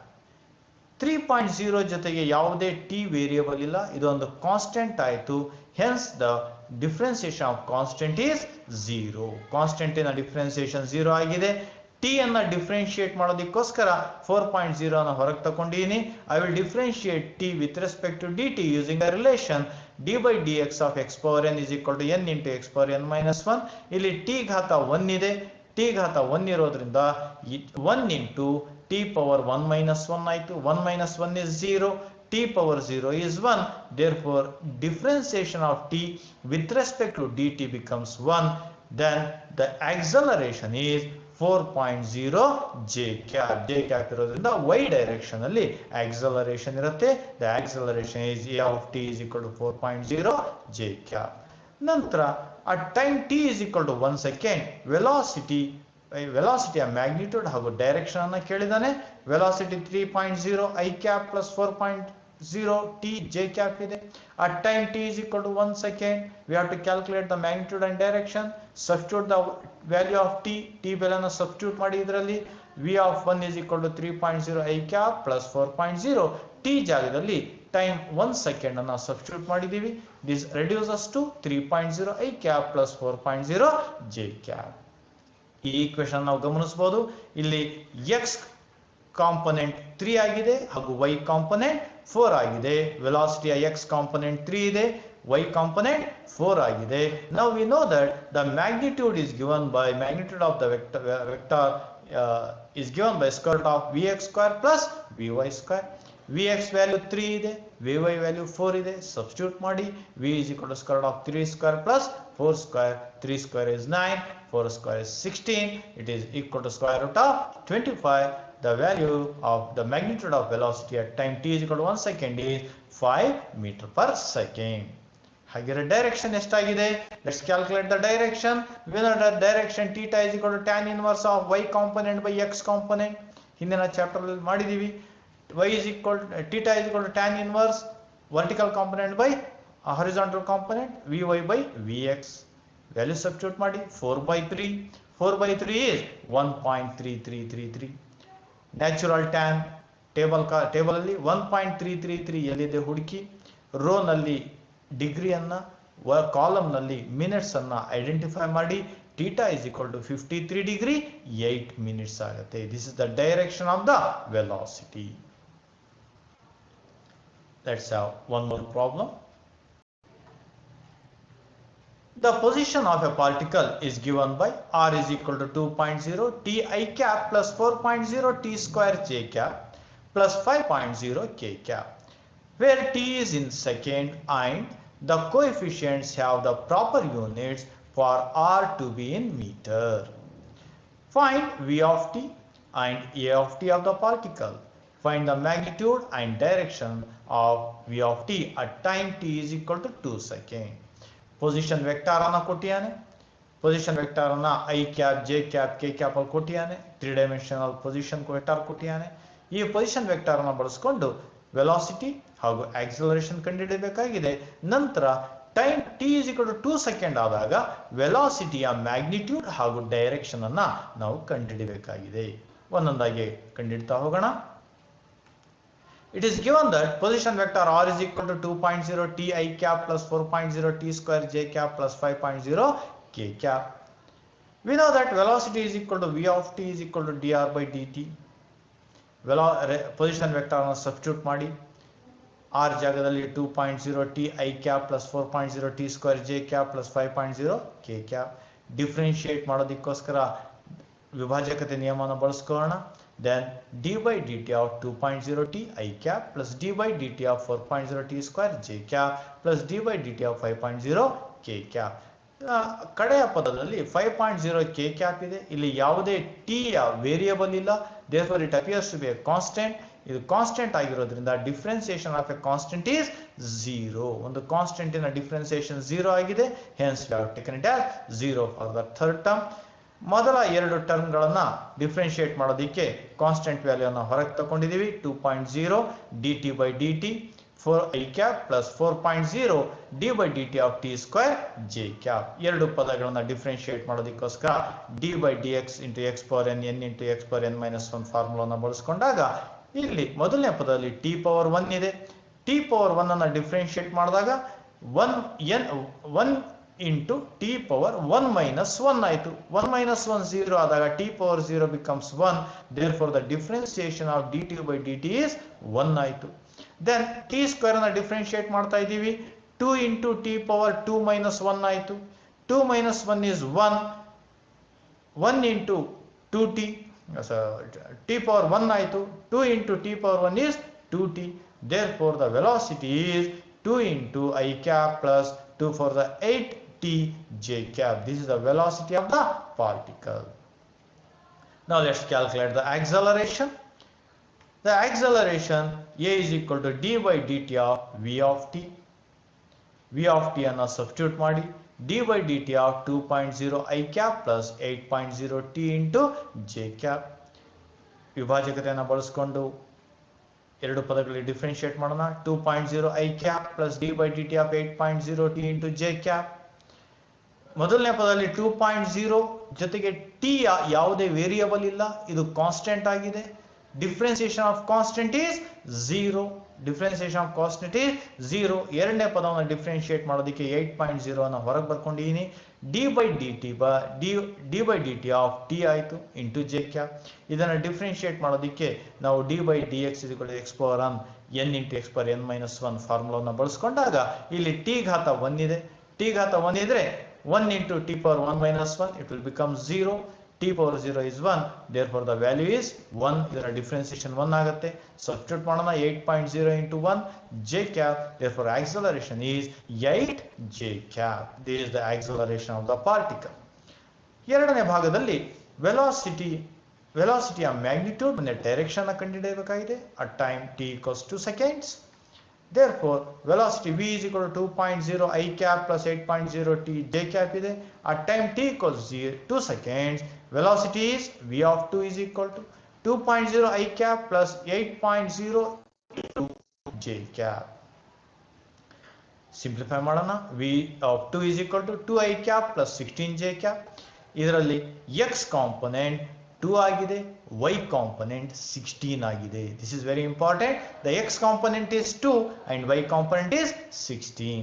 3.0 ಜೊತೆಗೆ ಯಾವುದೇ t ವೇರಿಯಬಲ್ ಇಲ್ಲ, ಇದೊಂದು ಕಾನ್ಸ್ಟೆಂಟ್ ಆಯಿತು. Hence the differentiation of constant is 0. ಕಾನ್ಸ್ಟೆಂಟಿನ ಡಿಫ್ರೆನ್ಸಿಯೇಷನ್ 0 ಆಗಿದೆ. ಟಿ ಅನ್ನು ಡಿಫ್ರೆನ್ಶಿಯೇಟ್ ಮಾಡೋದಕ್ಕೋಸ್ಕರ 4.0 ಅನ್ನು ಹೊರಗೆ ತಗೊಂಡಿದ್ದೀನಿ. I will differentiate T with respect to D T using a relation D by D X of X power N is equal to N into X power N minus 1. ಇಲ್ಲಿ T ಘಾತ 1 ಇದೆ. T ಘಾತ 1 ಇರೋದ್ರಿಂದ 1 into T power 1 minus 1 ಆಯಿತು. 1 minus 1 is 0. t power 0 is 1. Therefore, differentiation of t with respect to dt becomes 1. Then the acceleration is 4.0 j cap. j cap ಇರೋದ್ರಿಂದ y direction ಅಲ್ಲಿ acceleration ಇರುತ್ತೆ. The acceleration is a of t is equal to 4.0 j cap. ನಂತರ at time t is equal to 1 second, velocity magnitude ಹಾಗೂ direction ಅನ್ನು ಕೇಳಿದಾನೆ. Velocity 3.0 I cap plus 4.0 t j cap ಇದೆ. At time t is equal to 1 second, we have to calculate the magnitude and direction. Substitute the value of t ಬೆಲೆಯನ್ನು substitute ಮಾಡಿ. ಇದರಲ್ಲಿ v of 1 is equal to 3.0 I cap plus 4.0 t ಜಾಗದಲ್ಲಿ time 1 second ಅನ್ನು substitute ಮಾಡಿದ್ದೀವಿ. This reduces to 3.0 I cap plus 4.0 j cap. ಈ equation ನಾವು ಗಮನಿಸಬಹುದು. ಇಲ್ಲಿ x ಕಾಂಪೊನೆಂಟ್ 3 ಆಗಿದೆ ಹಾಗೂ y ಕಾಂಪೊನೆಂಟ್ 4 ಆಗಿದೆ. ವೆಲಾಸಿಟಿಯ x ಕಾಂಪೊನೆಂಟ್ 3 ಇದೆ, y ಕಾಂಪೊನೆಂಟ್ 4 ಆಗಿದೆ. Now we know that the magnitude is given by magnitude of the vector is given by square root of vx square plus vy square. vx value 3 ಇದೆ, vy value 4 ಇದೆ. Substitute ಮಾಡಿ. v is equal to square root of 3 square plus 4 square. 3 square is 9, 4 square is 16. It is equal to square root of 25. The value of the magnitude of velocity at time t is equal to 1 second is 5 meter per second. ಹಾಗಿರೋ direction ಎಷ್ಟಾಗಿದೆ? Let's calculate the direction. we know that direction theta is equal to tan inverse of y component by x component. ಹಿಂದಿನ chapter ಅಲ್ಲಿ ಮಾಡಿದೀವಿ. y is equal to theta is equal to tan inverse vertical component by horizontal component vy by vx. Value substitute ಮಾಡಿ. 4/3. 4/3 is 1.3333. Natural tan table ಅಲ್ಲಿ 1.333 ಎಲ್ಲಿದೆ ಹುಡುಕಿ. Rho ನಲ್ಲಿ ಡಿಗ್ರಿಯನ್ನ, column ನಲ್ಲಿ minutes ಅನ್ನ ಐಡೆಂಟಿಫೈ ಮಾಡಿ. theta is equal to 53 degree 8 minutes ಆಗುತ್ತೆ. This is the direction of the velocity. Let's have one more problem. The position of a particle is given by r is equal to 2.0 t I cap plus 4.0 t square j cap plus 5.0 k cap, where t is in second and the coefficients have the proper units for r to be in meter. Find v of t and a of t of the particle. Find the magnitude and direction of v of t at time t is equal to 2 seconds. Position vector ಅನ್ನು ಕೊಟ್ಟಿಯಾನೆ. Position vector ಅನ್ನ I cap, J cap, K cap ಅಲ್ಲಿ ಕೊಟ್ಟಿಯಾನೆ. 3 dimensional position vector ಕೊಟ್ಟಿಯಾನೆ. ಈ position vector ಅನ್ನು ಬಳಸಿಕೊಂಡು velocity ಹಾಗೂ acceleration ಕಂಡುಹಿಡಿಯಬೇಕಾಗಿದೆ. ನಂತರ time T is equal to 2 second ಆದಾಗ ವೆಲಾಸಿಟಿಯ ಮ್ಯಾಗ್ನಿಟ್ಯೂಡ್ ಹಾಗೂ ಡೈರೆಕ್ಷನ್ ಅನ್ನ ನಾವು ಕಂಡುಹಿಡಿಯಬೇಕಾಗಿದೆ. ಒಂದೊಂದಾಗಿ ಕಂಡುಹಿಡ್ತಾ ಹೋಗೋಣ. It is given that position vector r is equal to 2.0 t I cap plus 4.0 t square j cap plus 5.0 k cap. We know that velocity is equal to v of t is equal to dr by dt. Position vector ಅನ್ನು substitute ಮಾಡಿ r ಜಾಗದಲ್ಲಿ 2.0 t I cap plus 4.0 t square j cap plus 5.0 k cap. Differentiate ಮಾಡೋದಕ್ಕೋಸ್ಕರ ವಿಭಾಜಕತೆ ನಿಯಮವನ್ನು ಬಳಸ್ಕೊಳ್ಳೋಣ. Then d by dt of 2.0 t I cap plus d by dt of 4.0 t square j cap plus d by dt of 5.0 k cap. ಕಡೆಯ ಪದದಲ್ಲಿ 5.0 k cap ಇದೆ. ಇಲ್ಲಿ ಯಾವುದೇ t ಯ variable ಇಲ್ಲ. therefore it appears to be a constant. ಇದು constant ಆಗಿರೋದ್ರಿಂದ differentiation of A constant is 0. ಒಂದು ಕಾನ್ಸ್ಟೆಂಟಿನ ಡಿಫ್ರೆನ್ಸಿಯೇಷನ್ 0 ಆಗಿದೆ. hence we have taken it as 0 for the third term. ಮೊದಲ ಎರಡು ಟರ್ಮ್ಗಳನ್ನು ಡಿಫ್ರೆನ್ಶಿಯೇಟ್ ಮಾಡೋದಕ್ಕೆ ಕಾನ್ಸ್ಟೆಂಟ್ ವ್ಯಾಲ್ಯೂವನ್ನು ಹೊರಗೆ ತಗೊಂಡಿದ್ದೀವಿ. 2.0 dt by dt 4 I cap plus 4.0 d by dt of t square j cap. ಎರಡು ಪದಗಳನ್ನು ಡಿಫ್ರೆನ್ಶಿಯೇಟ್ ಮಾಡೋದಕ್ಕೋಸ್ಕರ d by dx into x power n into x power n minus 1 ಫಾರ್ಮುಲಾವನ್ನು ಬಳಸಿಕೊಂಡಾಗ ಇಲ್ಲಿ ಮೊದಲನೇ ಪದದಲ್ಲಿ t ಪವರ್ 1 ಇದೆ. t ಪವರ್ 1 ಅನ್ನು differentiate ಮಾಡಿದಾಗ 1 into t power 1 minus 1 ಆಯಿತು. 1 minus 1 0 ಆದಾಗ t power 0 becomes 1. therefore the differentiation of dt by dt is 1 ಆಯಿತು. then t square ಅನ್ನು ಡಿಫ್ರೆನ್ಶಿಯೇಟ್ ಮಾಡ್ತಾ ಇದ್ದೀವಿ. 2 into t power 2 minus 1 ಆಯಿತು. 2 minus 1 is 1. 1 into 2t t power 1 ಆಯಿತು. 2 into t power 1 is 2t. therefore the velocity is 2 into I cap plus 2 for the 8 t j cap. This is the velocity of the particle. Now let's calculate the acceleration. The acceleration a is equal to d by dt of v of t. v of t ಅನ್ನು substitute ಮಾಡಿ d by dt of 2.0 I cap plus 8.0 t into j cap. ವಿಭಾಜಕತೆಯನ್ನು ಬಳಸಿಕೊಂಡು ಎರಡು ಪದಗಳಲ್ಲಿ differentiate ಮಾಡೋಣ. 2.0 I cap plus d by dt of 8.0 t into j cap. ಮೊದಲನೇ ಪದದಲ್ಲಿ 2.0 ಜೊತೆಗೆ t ಯಾವುದೇ ವೇರಿಯಬಲ್ ಇಲ್ಲ. ಇದು ಕಾನ್ಸ್ಟೆಂಟ್ ಆಗಿದೆ. Differentiation of constant is 0. Differentiation of constant is 0. ಎರಡನೇ ಪದವನ್ನು ಡಿಫ್ರೆನ್ಶಿಯೇಟ್ ಮಾಡೋದಕ್ಕೆ 8.0 ಅನ್ನು ಹೊರಗೆ ಬರ್ಕೊಂಡಿದ್ದೀನಿ. d by dt of t ಆಯಿತು ಇಂಟು j cap. ಇದನ್ನು ಡಿಫ್ರೆನ್ಶಿಯೇಟ್ ಮಾಡೋದಕ್ಕೆ ನಾವು d by dx is equal to x power n into x power n minus 1 ಫಾರ್ಮುಲಾವನ್ನು ಬಳಸ್ಕೊಂಡಾಗ ಇಲ್ಲಿ t ಘಾತ 1 ಇದೆ. t ಘಾತ 1 ಇದ್ರೆ 1 into t power 1 minus 1 it will become 0. t power 0 is 1. therefore the value is 1. ಇದರ differentiation 1 ಆಗುತ್ತೆ. Substitute ಮಾಡೋಣ. 8.0 into 1 j cap. therefore acceleration is 8 j cap. this is the acceleration of the particle. ಎರಡನೇ ಭಾಗದಲ್ಲಿ ವೆಲಾಸಿಟಿಯ magnitude ಮತ್ತು direction ಅನ್ನು ಕಂಡುಹಿಡಿಯಬೇಕಾಗಿದೆ. at time t equals 2 seconds. therefore velocity v is equal to 2.0 I cap plus 8.0 t j cap ಇದೆ. at time t equals 2 seconds velocity is v of 2 is equal to 2.0 I cap plus 8.0 j cap. Simplify ಮಾಡೋಣ. v of 2 is equal to 2 I cap plus 16 j cap. ಇದರಲ್ಲಿ x component 2 ಆಗಿದೆ, y component 16 ಆಗಿದೆ. This is very important. The x component is 2 and y component is 16.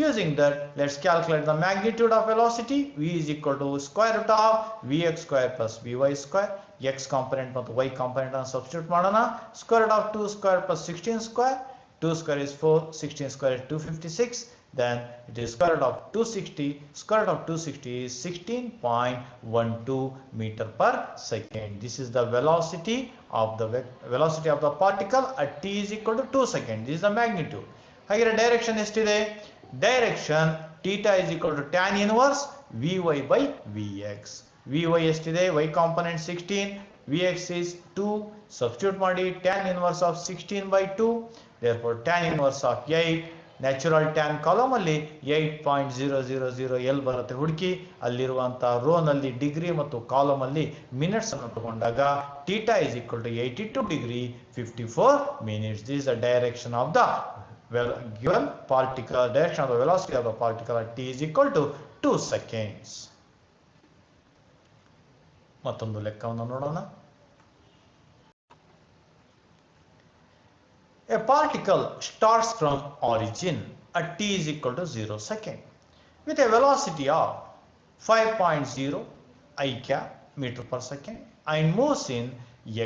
Using that, let's calculate the magnitude of velocity. V is equal to square root of vx square plus vy square. x component ಮತ್ತು y component ಅನ್ನು substitute ಮಾಡೋಣ. square root of 2 square plus 16 square. 2 square is 4, 16 square is 256. Then it is square root of 260. Square root of 260 is 16.12 meter per second. This is the velocity of the particle at t is equal to 2 seconds. This is the magnitude. ಹಾಗೆ direction ಎಷ್ಟಿದೆ? Direction theta is equal to tan inverse vy by vx. vy ಎಷ್ಟಿದೆ? y component 16, vx is 2. Substitute ಮಾಡಿ tan inverse of 16 by 2. Therefore tan inverse of 8. Natural tan column ಅಲ್ಲಿ 8.000 ಬರುತ್ತೆ. ಹುಡುಕಿ ಅಲ್ಲಿರುವಂತಹ rho ನಲ್ಲಿ degree ಮತ್ತು ಕಾಲಮ್ ಅಲ್ಲಿ ಮಿನಿಟ್ಸ್ ಅನ್ನು ತಗೊಂಡಾಗ theta is equal to 82 degree 54 minutes. This is the direction of the given particle, direction of the velocity of the particle at t is equal to 2 seconds. ಮತ್ತೊಂದು ಲೆಕ್ಕವನ್ನು ನೋಡೋಣ. A particle starts from origin at t is equal to 0 second with a velocity of 5.0 I cap meter per second and moves in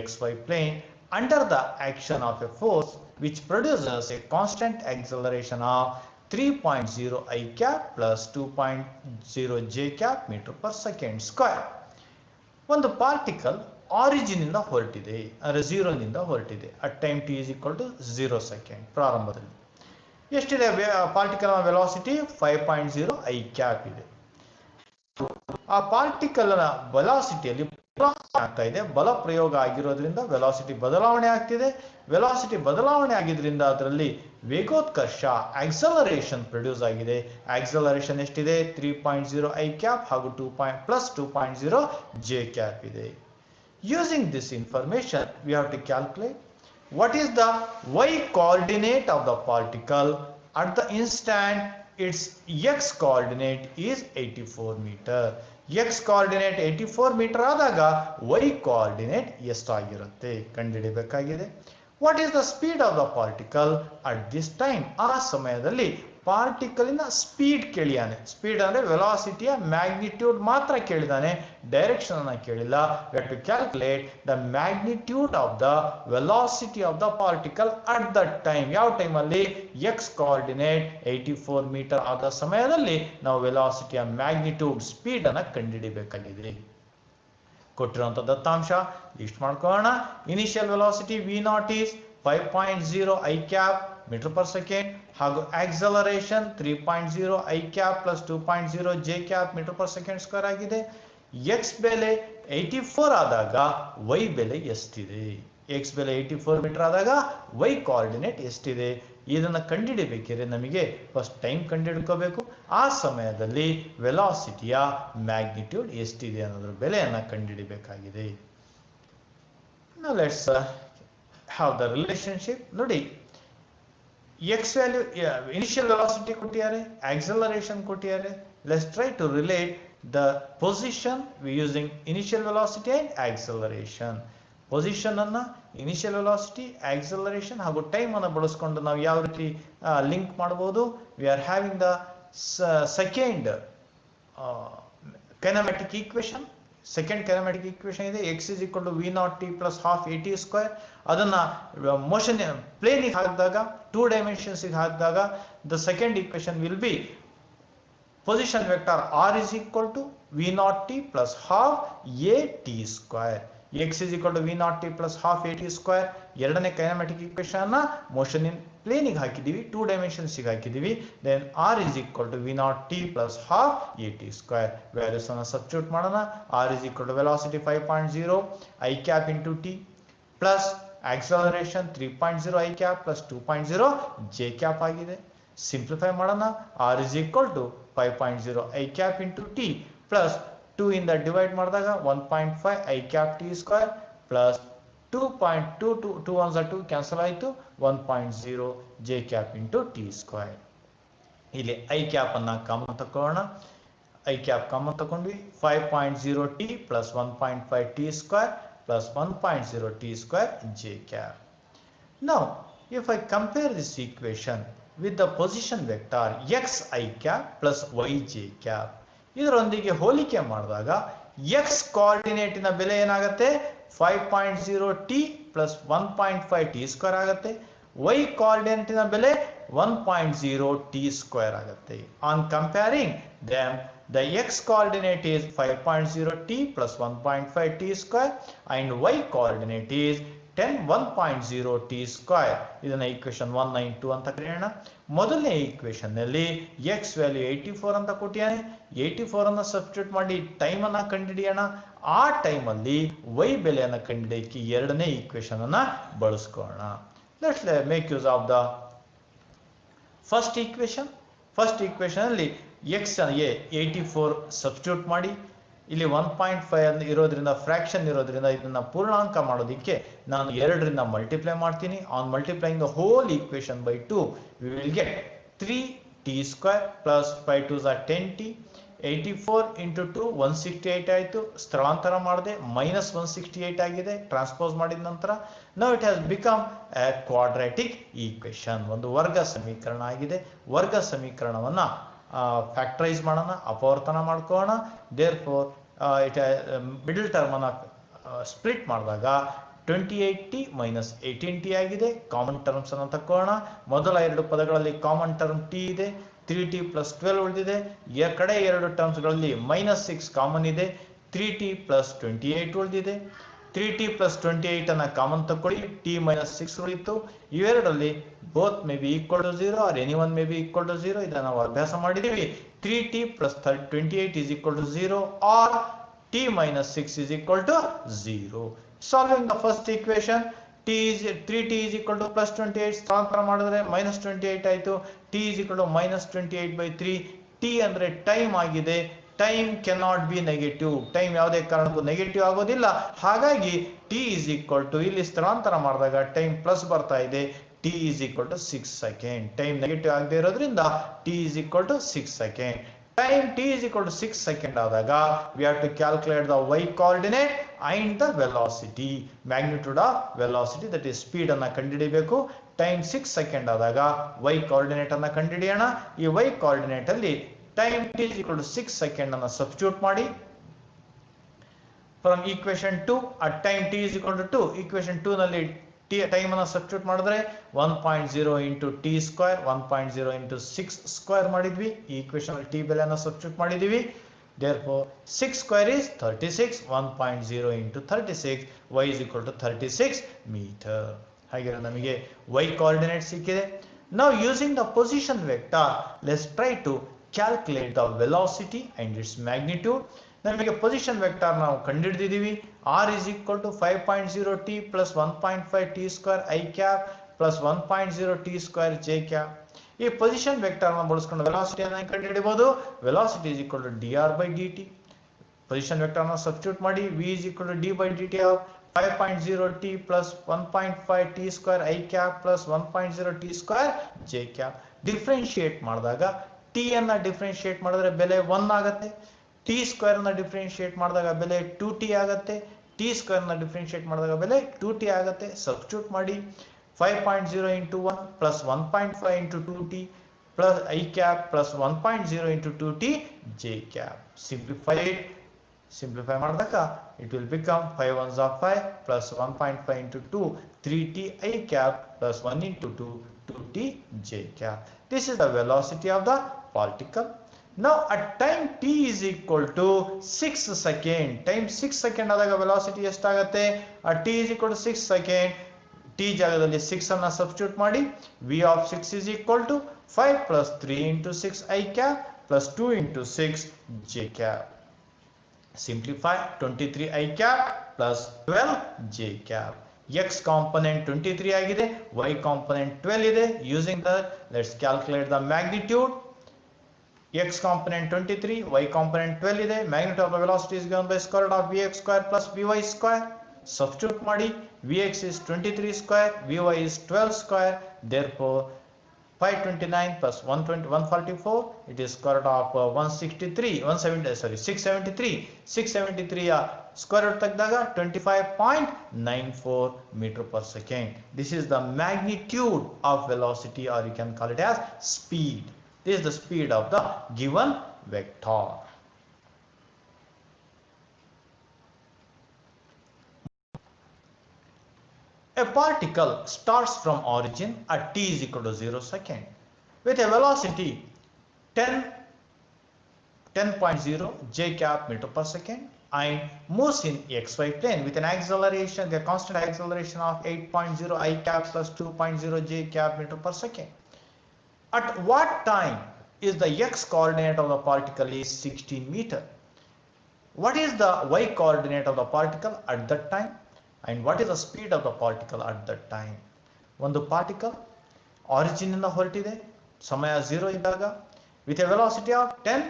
xy plane under the action of a force which produces a constant acceleration of 3.0 I cap plus 2.0 j cap meter per second square. ಒಂದು particle origin ಇಂದ ಹೊರಟಿದೆ, ಅಂದರೆ ಝೀರೋನಿಂದ ಹೊರಟಿದೆ. At time T is equal to 0 second. ಪ್ರಾರಂಭದಲ್ಲಿ ಎಷ್ಟಿದೆ particle velocity? 5.0 i cap ಇದೆ. ಆ ಪಾರ್ಟಿಕಲ್ ನ ವೆಲಾಸಿಟಿಯಲ್ಲಿ ಆಗ್ತಾ ಇದೆ, ಬಲ ಪ್ರಯೋಗ ಆಗಿರೋದ್ರಿಂದ ವೆಲಾಸಿಟಿ ಬದಲಾವಣೆ ಆಗ್ತಿದೆ. ವೆಲಾಸಿಟಿ ಬದಲಾವಣೆ ಆಗಿದ್ರಿಂದ ಅದರಲ್ಲಿ ವೇಗೋತ್ಕರ್ಷ ಆಕ್ಸಲರೇಷನ್ ಪ್ರೊಡ್ಯೂಸ್ ಆಗಿದೆ. ಆಕ್ಸಲರೇಷನ್ ಎಷ್ಟಿದೆ? 3.0 ಐ ಕ್ಯಾಪ್ ಹಾಗೂ 2.0 ಜೆ ಕ್ಯಾಪ್ ಇದೆ. Using this information we have to calculate what is the y coordinate of the particle at the instant its x coordinate is 84 meter. x coordinate 84 meter ಆದಾಗ y coordinate ಎಷ್ಟಾಗಿರುತ್ತೆ ಕಂಡುಹಿಡಿಯಬೇಕಾಗಿದೆ. what is the speed of the particle at this time? ಆ ಸಮಯದಲ್ಲಿ ಪಾರ್ಟಿಕಲಿನ speed ಕೇಳಿಯಾನೆ. Speed ಅಂದ್ರೆ ವೆಲಾಸಿಟಿಯ magnitude ಮಾತ್ರ ಕೇಳಿದಾನೆ, direction ಅನ್ನ ಕೇಳಿಲ್ಲ. we have to calculate the magnitude of the velocity of the particle at that time. ಯಾವ time ಅಲ್ಲಿ? x coordinate 84 metre ಆದ ಸಮಯದಲ್ಲಿ ನಾವು ವೆಲಾಸಿಟಿಯ ಮ್ಯಾಗ್ನಿಟ್ಯೂಡ್ ಸ್ಪೀಡ್ ಅನ್ನ ಕಂಡುಹಿಡಿಯಬೇಕಾಗಿದೆ. ಕೊಟ್ಟಿರುವಂತ ದತ್ತಾಂಶ ಲಿಸ್ಟ್ ಮಾಡ್ಕೊಳ್ಳೋಣ. Initial velocity v0 is 5.0 i cap meter per second ಹಾಗೂ acceleration 3.0 I cap plus 2.0 J cap meter per second square ಆಗಿದೆ. ಎಕ್ಸ್ ಬೆಲೆ 84 ಆದಾಗ ವೈ ಬೆಲೆ ಎಷ್ಟಿದೆ? ಎಕ್ಸ್ ಬೆಲೆ 84 ಮೀಟರ್ ಆದಾಗ ವೈ ಕೋಆರ್ಡಿನೇಟ್ ಎಷ್ಟಿದೆ? ಇದನ್ನು ಕಂಡುಹಿಡಿಯಬೇಕಿದ್ರೆ ನಮಗೆ ಫಸ್ಟ್ ಟೈಮ್ ಕಂಡುಹಿಡ್ಕೋಬೇಕು. ಆ ಸಮಯದಲ್ಲಿ ವೆಲಾಸಿಟಿಯ ಮ್ಯಾಗ್ನಿಟ್ಯೂಡ್ ಎಷ್ಟಿದೆ ಅನ್ನೋದ್ರ ಬೆಲೆಯನ್ನು ಕಂಡುಹಿಡಿಯಬೇಕಾಗಿದೆ. Now let's have the relationship. ನೋಡಿ, x value initial velocity ಕೊಟ್ಟಿದ್ದಾರೆ, acceleration ಕೊಟ್ಟಿದ್ದಾರೆ. Let's try to relate the position using initial velocity and acceleration. Position ಅನ್ನ, ಇನಿಷಿಯಲ್ ವೆಲಾಸಿಟಿ, ಆಕ್ಸಲರೇಷನ್ ಹಾಗೂ ಟೈಮ್ ಅನ್ನು ಬಳಸಿಕೊಂಡು ನಾವು ಯಾವ ರೀತಿ ಲಿಂಕ್ ಮಾಡಬಹುದು? We are having the second ಕೈನಮ್ಯಾಟಿಕ್ equation. Second ಕೈನಮ್ಯಾಟಿಕ್ equation ಇದೆ, x is equal to v0t plus half at square. ಅದನ್ನ ಮೋಷನ್ ಪ್ಲೇನಿಗೆ ಹಾಕಿದಾಗ, 2 ಡೈಮೆನ್ಷನ್ಸ್ ಹಾಕಿದಾಗ the second equation will be position vector r is equal to v0t plus half at square. x is equal to v0t plus half at square. ಎರಡನೇ ಕೈನಮ್ಯಾಟಿಕ್ equation ಅನ್ನ motion in ಪ್ಲೇನಿಗೆ ಹಾಕಿದೀವಿ, 2 dimensions ಹಾಕಿದೀವಿ. Then r is equal to v0t plus half at square. Values ಅನ್ನು substitute ಮಾಡೋಣ. r is equal to velocity 5.0 i cap into t plus acceleration 3.0 i cap plus 2.0 j cap ಆಗಿದೆ. Simplify ಮಾಡೋಣ. r is equal to 5.0 i cap into t plus 2 ಇಂದ divide ಮಾಡಿದಾಗ 1.5 i cap t square plus 2.22 2 1 2 cancel ಆಯಿತು, 1.0 j cap into t square. ಇಲ್ಲಿ i cap ಅನ್ನ common ತಕೊಳ್ಳೋಣ. i cap common ತಗೊಂಡ್ವಿ. 5.0 t plus 1.5 t square plus 1.0 t square j cap. Now if I compare this equation with the position vector xi cap plus yj cap, ಇದರೊಂದಿಗೆ ಹೋಲಿಕೆ ಮಾಡಿದಾಗ x ಕೋಆರ್ಡಿನೇಟಿನ ಬೆಲೆ ಏನಾಗುತ್ತೆ? 5.0 t plus 1.5 t square ಆಗುತ್ತೆ. y ಕೋಆರ್ಡಿನೇಟಿನ ಬೆಲೆ 1.0 t square ಆಗುತ್ತೆ. On comparing them, the x coordinate is 5.0 t plus 1.5 t square and y coordinate is 1.0 t square. ಇದನ್ನ equation 192 ಅಂತ ಕರೆಯೋಣ. ಮೊದಲನೇ ಈಕ್ವೇಶನ್ ನಲ್ಲಿ x ವ್ಯಾಲ್ಯೂ 84 ಅಂತ ಕೊಟ್ಟಿಯಾನೆ. 84 ಅನ್ನು ಸಬ್ಸ್ಟಿಟ್ಯೂಟ್ ಮಾಡಿ ಟೈಮ್ ಅನ್ನ ಕಂಡುಹಿಡಿಯೋಣ. ಆ ಟೈಮ್ ಅಲ್ಲಿ y ಬೆಲೆಯನ್ನು ಕಂಡುಹಿಡಿಯಕ್ಕೆ ಎರಡನೇ ಈಕ್ವೇಶನ್ ಅನ್ನ ಬಳಸ್ಕೊಳ್ಳೋಣ. Let's make use of the first equation. First equation ಅಲ್ಲಿ x ಗೆ 84 ಸಬ್ಸ್ಟಿಟ್ಯೂಟ್ ಮಾಡಿ, ಇಲ್ಲಿ 1.5 ಇರೋದ್ರಿಂದ ಫ್ರಾಕ್ಷನ್ ಇರೋದ್ರಿಂದ ಇದನ್ನ ಪೂರ್ಣಾಂಕ ಮಾಡೋದಕ್ಕೆ ನಾನು 2ರಿಂದ ಮಲ್ಟಿಪ್ಲೈ ಮಾಡ್ತೀನಿ. On multiplying the whole equation by 2 we will get 3t square plus 5 2s are 10t 84 into 2 168 ಆಯಿತು. ಸ್ಥಳಾಂತರ ಮಾಡಿದೆ -168 ಆಗಿದೆ ಟ್ರಾನ್ಸ್ಪೋಸ್ ಮಾಡಿದ ನಂತರ. Now it has become A quadratic equation, ಒಂದು ವರ್ಗ ಸಮೀಕರಣ ಆಗಿದೆ. ವರ್ಗ ಸಮೀಕರಣವನ್ನು ಫ್ಯಾಕ್ಟರೈಸ್ ಮಾಡೋಣ, ಅಪವರ್ತನ ಮಾಡ್ಕೊಳ್ಳೋಣ. ದೇರ್ ಫೋರ್ ಮಿಡಲ್ ಟರ್ಮನ್ನು ಸ್ಪ್ಲಿಟ್ ಮಾಡಿದಾಗ 28t ಮೈನಸ್ 18t ಆಗಿದೆ. ಕಾಮನ್ ಟರ್ಮ್ಸ್ ಅನ್ನು ತಕೊಳ್ಳೋಣ. ಮೊದಲ ಎರಡು ಪದಗಳಲ್ಲಿ ಕಾಮನ್ ಟರ್ಮ್ t ಇದೆ, 3t ಪ್ಲಸ್ 12 ಉಳಿದಿದೆ. ಕಡೆ ಎರಡು ಟರ್ಮ್ಸ್ಗಳಲ್ಲಿ -6 ಕಾಮನ್ ಇದೆ, 3t ಪ್ಲಸ್ 28 ಉಳಿದಿದೆ. 3t ಪ್ಲಸ್ 28 ಅನ್ನ ಕಾಮನ್ ತಕೊಳ್ಳಿ, t ಮೈನಸ್ 6 ಉಳಿಯಿತು. ಇವೆರಡರಲ್ಲಿ both may be equal to 0 or any one may be equal to 0. ಇದನ್ನು ನಾವು ಅಭ್ಯಾಸ ಮಾಡಿದ್ದೀವಿ. 3t plus 28 is equal to 0 or t minus 6 is equal to 0. Solving the first equation, 3t is equal to plus 28, ಸ್ಥಳಾಂತರ ಮಾಡಿದ್ರೆ -28 ಆಯಿತು. t is equal to -28/3. t ಅಂದರೆ time ಆಗಿದೆ. Time cannot be negative, time ಯಾವುದೇ ಕಾರಣಕ್ಕೂ negative ಆಗೋದಿಲ್ಲ. ಹಾಗಾಗಿ t is equal to, ಇಲ್ಲಿ ಸ್ಥಳಾಂತರ ಮಾಡಿದಾಗ ಟೈಮ್ ಪ್ಲಸ್ ಬರ್ತಾ ಇದೆ, t is equal to 6 second. Time negative ಆಗದೆ ಇರೋದ್ರಿಂದ t is equal to 6 second. Time t is equal to 6 second ಆದಾಗ we have to calculate the y coordinate and the velocity, magnitude of velocity, that is speed ಅನ್ನು ಕಂಡುಹಿಡಿಯಬೇಕು. Time 6 second ಆದಾಗ y coordinate ಅನ್ನು ಕಂಡುಹಿಡಿಯೋಣ. ಈ y coordinate ಅಲ್ಲಿ time t is equal to 6 second ಅನ್ನು substitute ಮಾಡಿ. From equation 2 at time t is equal to 2, equation 2 ನಲ್ಲಿ ಟೈಮ್ ಅನ್ನು ಸಬ್ಸ್ಟಿಟ್ಯೂಟ್ ಮಾಡಿದ್ರೆ 1.0 into T square, 1.0 into 6 square ಮಾಡಿದ್ವಿ. ಈ ಈಕ್ವೇಶನ್ ಅಲ್ಲಿ ಟಿ ಬೆಲೆಯನ್ನು ಸಬ್ಸ್ಟಿಟ್ಯೂಟ್ ಮಾಡಿದ್ದೀವಿ. Therefore 6 square is 36, 1.0 into 36, y is equal to 36 meter. ಹಾಗೆ ನಮಗೆ y coordinate ಸಿಕ್ಕಿದೆ. Now using the position vector, let's try to calculate the velocity and its magnitude. ನಮಗೆ position vector ನಾವು ಕಂಡುಹಿಡಿದಿದ್ದೀವಿ. r is equal to 5.0 t plus 1.5 t square I cap plus 1.0 t square j cap. ಈ position vector ಅನ್ನು ಬಳಸಿಕೊಂಡು velocity ಅನ್ನು ಕಂಡುಹಿಡಿಯಬಹುದು. Velocity is equal to dr by dt. Position vector ಅನ್ನು substitute ಮಾಡಿ, v is equal to d by dt of 5.0 t plus 1.5 t square I cap plus 1.0 t square j cap. Differentiate ಮಾಡಿದಾಗ t ಅನ್ನು differentiate ಮಾಡಿದ್ರೆ ಬೆಲೆ 1 ಆಗುತ್ತೆ. T square ನ differentiate ಮಾಡಿದಾಗ ಬೆಲೆ 2t ಆಗುತ್ತೆ. ಟಿ ಸ್ಕ್ವೇರ್ ನ ಡಿಫ್ರೆನ್ಶಿಯೇಟ್ ಮಾಡಿದಾಗ ಬೆಲೆ 2t ಆಗುತ್ತೆ. ಸಬ್ಸ್ಟಿಟ್ಯೂಟ್ ಮಾಡಿ 5.0 into 1 plus 1.5 into 2t plus i cap plus 1.0 into 2t j cap. Simplify ಮಾಡಿದಾಗ it will become 5 ones are 5 plus 1.5 into 2 3t i cap plus 1 into 2 2t j cap. This is the velocity of the particle. Now at time t is equal to 6 second, time 6 second ಆದಾಗ velocity ಎಷ್ಟಾಗುತ್ತೆ? at t is equal to 6 second, t ಜಾಗದಲ್ಲಿ 6 ಅನ್ನು substitute ಮಾಡಿ, v of 6 is equal to 5 plus 3 into 6 I cap plus 2 into 6 j cap. Simplify, 23 I cap plus 12 j cap. X component 23 ಆಗಿದೆ, y component 12 ಇದೆ. Using that, let's calculate the magnitude. X component 23, y component 12 ಇದೆ. Magnitude of the velocity is given by square root of vx square plus vy square. Substitute ಮಾಡಿ, vx is 23 square, vy is 12 square. Therefore 529 plus 144, it is square root of 673 square root ತೆಗೆದಾಗ 25.94 meter per second. This is the magnitude of velocity, or you can call it as speed. This is the speed of the given vector. A particle starts from origin at t is equal to 0 second with a velocity 10.0 j cap meter per second and moves in xy plane with an acceleration, the constant acceleration of 8.0 I cap plus 2.0 j cap meter per second. At what time is the x coordinate of the particle is 16 meter? What is the y coordinate of the particle at that time? And what is the speed of the particle at that time? ಒಂದು particle origin ಇಂದ ಹೊರಟಿದೆ, ಸಮಯ 0 ಇದ್ದಾಗ, with a velocity of 10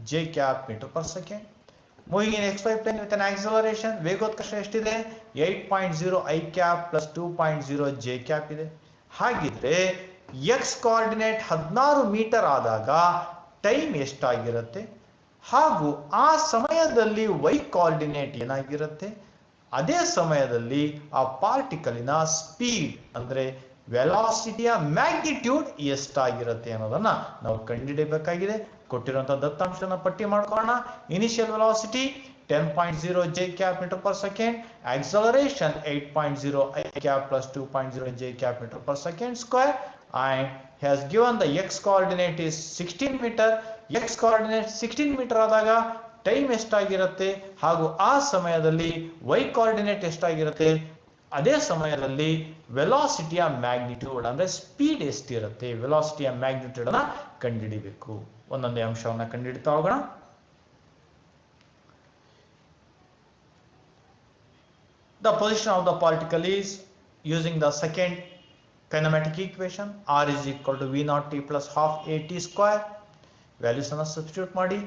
j cap meter per second, moving in xy plane with an acceleration, ವೇಗೋತ್ಕರ್ಷ ಎಷ್ಟಿದೆ? 8.0 I cap plus 2.0 j cap ಇದೆ. ಹಾಗಿದ್ರೆ x coordinate 16 metre ಆದಾಗ time ಎಷ್ಟಾಗಿರುತ್ತೆ? ಹಾಗೂ ಆ ಸಮಯದಲ್ಲಿ y ಕೋಆರ್ಡಿನೇಟ್ ಏನಾಗಿರುತ್ತೆ, ಅದೇ ಸಮಯದಲ್ಲಿ ಆ ಪಾರ್ಟಿಕಲಿನ ಸ್ಪೀಡ್ ಅಂದ್ರೆ ವೆಲಾಸಿಟಿಯ ಮ್ಯಾಗ್ನಿಟ್ಯೂಡ್ ಎಷ್ಟಾಗಿರುತ್ತೆ ಅನ್ನೋದನ್ನ ನಾವು ಕಂಡುಹಿಡಿಯಬೇಕಾಗಿದೆ. ಕೊಟ್ಟಿರುವಂತಹ ದತ್ತಾಂಶನ ಪಟ್ಟಿ ಮಾಡ್ಕೊಳ್ಳೋಣ. Initial velocity 10.0 j cap meter per second, acceleration 8.0 I cap plus 2.0 j cap meter per second square, and has given the x coordinate is 16 meter. x coordinate 16 meter ಆದಾಗ ಟೈಮ್ ಎಷ್ಟಾಗಿರುತ್ತೆ ಹಾಗೂ ಆ ಸಮಯದಲ್ಲಿ y ಕೋಆರ್ಡಿನೇಟ್ ಎಷ್ಟಾಗಿರುತ್ತೆ, ಅದೇ ಸಮಯದಲ್ಲಿ ವೆಲಾಸಿಟಿಯ magnitude ಅಂದ್ರೆ speed ಎಷ್ಟಿರುತ್ತೆ, ವೆಲಾಸಿಟಿಯ magnitude ಅನ್ನ ಕಂಡುಹಿಡಿಬೇಕು. ಒಂದೊಂದೇ ಅಂಶವನ್ನ ಕಂಡುಹಿಡಿತಾ ಹೋಗೋಣ. The position of the particle is using the second kinematic equation, r is equal to v naught t plus half a t square. Values ಅನ್ನು ಸಬ್ಸ್ಟಿಟ್ಯೂಟ್ ಮಾಡಿ.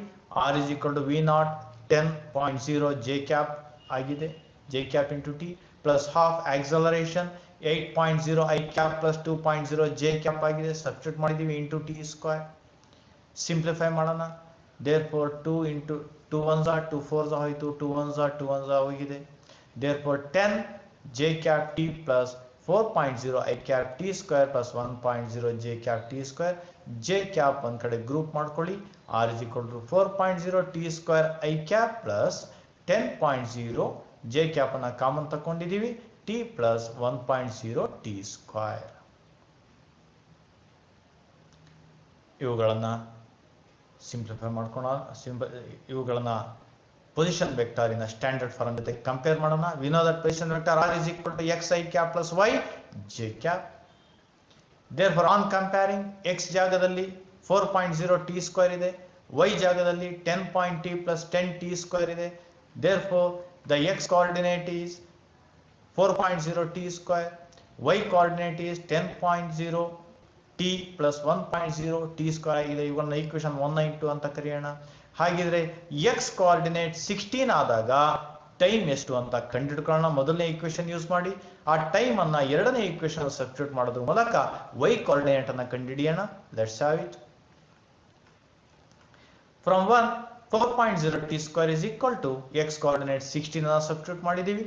r is equal to v naught 10.0 j cap ಆಗಿದೆ, j cap into t plus half acceleration 8.0 I cap plus 2.0 j cap ಆಗಿದೆ, substitute ಮಾಡಿದೀವಿ into t square. Simplify ಮಾಡೋಣ. therefore 2 into 2 1s are 2 4s ಆಯಿತು, 2 1s are 2 1s ಹೋಗಿದೆ. therefore 10 j cap t plus 4.0 I cap t square plus 1.0 j cap t square. j cap ಒಂದ್ ಕಡೆ group ಮಾಡ್ಕೊಳ್ಳಿ. r is equal to 4.0 t square I cap plus 10.0 j cap ಅನ್ನ ಕಾಮನ್ ತಕೊಂಡಿದೀವಿ, t plus 1.0 t square. ಇವುಗಳನ್ನ simplify ಮಾಡ್ಕೋಣ. ಇವುಗಳನ್ನ position vector ಇನ ಸ್ಟ್ಯಾಂಡರ್ಡ್ ಫಾರ್ಮ್ ಜೊತೆ ಕಂಪೇರ್ ಮಾಡೋಣ. We know that position vector r is equal to x I cap plus y j cap. therefore on comparing, x ಜಾಗದಲ್ಲಿ 4.0 t square ಇದೆ, y ಜಾಗದಲ್ಲಿ 10 t plus 10 t square ಇದೆ. therefore the x coordinate is 4.0 t square, y coordinate is 10.0 t plus 1.0 t square ಆಗಿದೆ. ಇವುಗಳನ್ನ equation 192 ಅಂತ ಕರೆಯೋಣ. ಹಾಗಿದ್ರೆ x coordinate 16 ಆದಾಗ ಟೈಮ್ ಎಷ್ಟು ಅಂತ ಕಂಡುಹಿಡ್ಕೊಳ್ಳೋಣ. ಮೊದಲನೇ ಈಕ್ವೇಶನ್ ಯೂಸ್ ಮಾಡಿ ಆ ಟೈಮ್ ಅನ್ನ ಎರಡನೇ ಈಕ್ವೇಶನ್ ಸಬ್ಸ್ಟಿಟ್ಯೂಟ್ ಮಾಡೋದ್ರ ಮೂಲಕ y ಕೋಆರ್ಡಿನೇಟ್ ಅನ್ನ ಕಂಡುಹಿಡಿಯೋಣ. Let's have it. From 1 4.0 t square is equal to x coordinate 16 ಅನ್ನ ಸಬ್ಸ್ಟಿಟ್ಯೂಟ್ ಮಾಡಿದೀವಿ.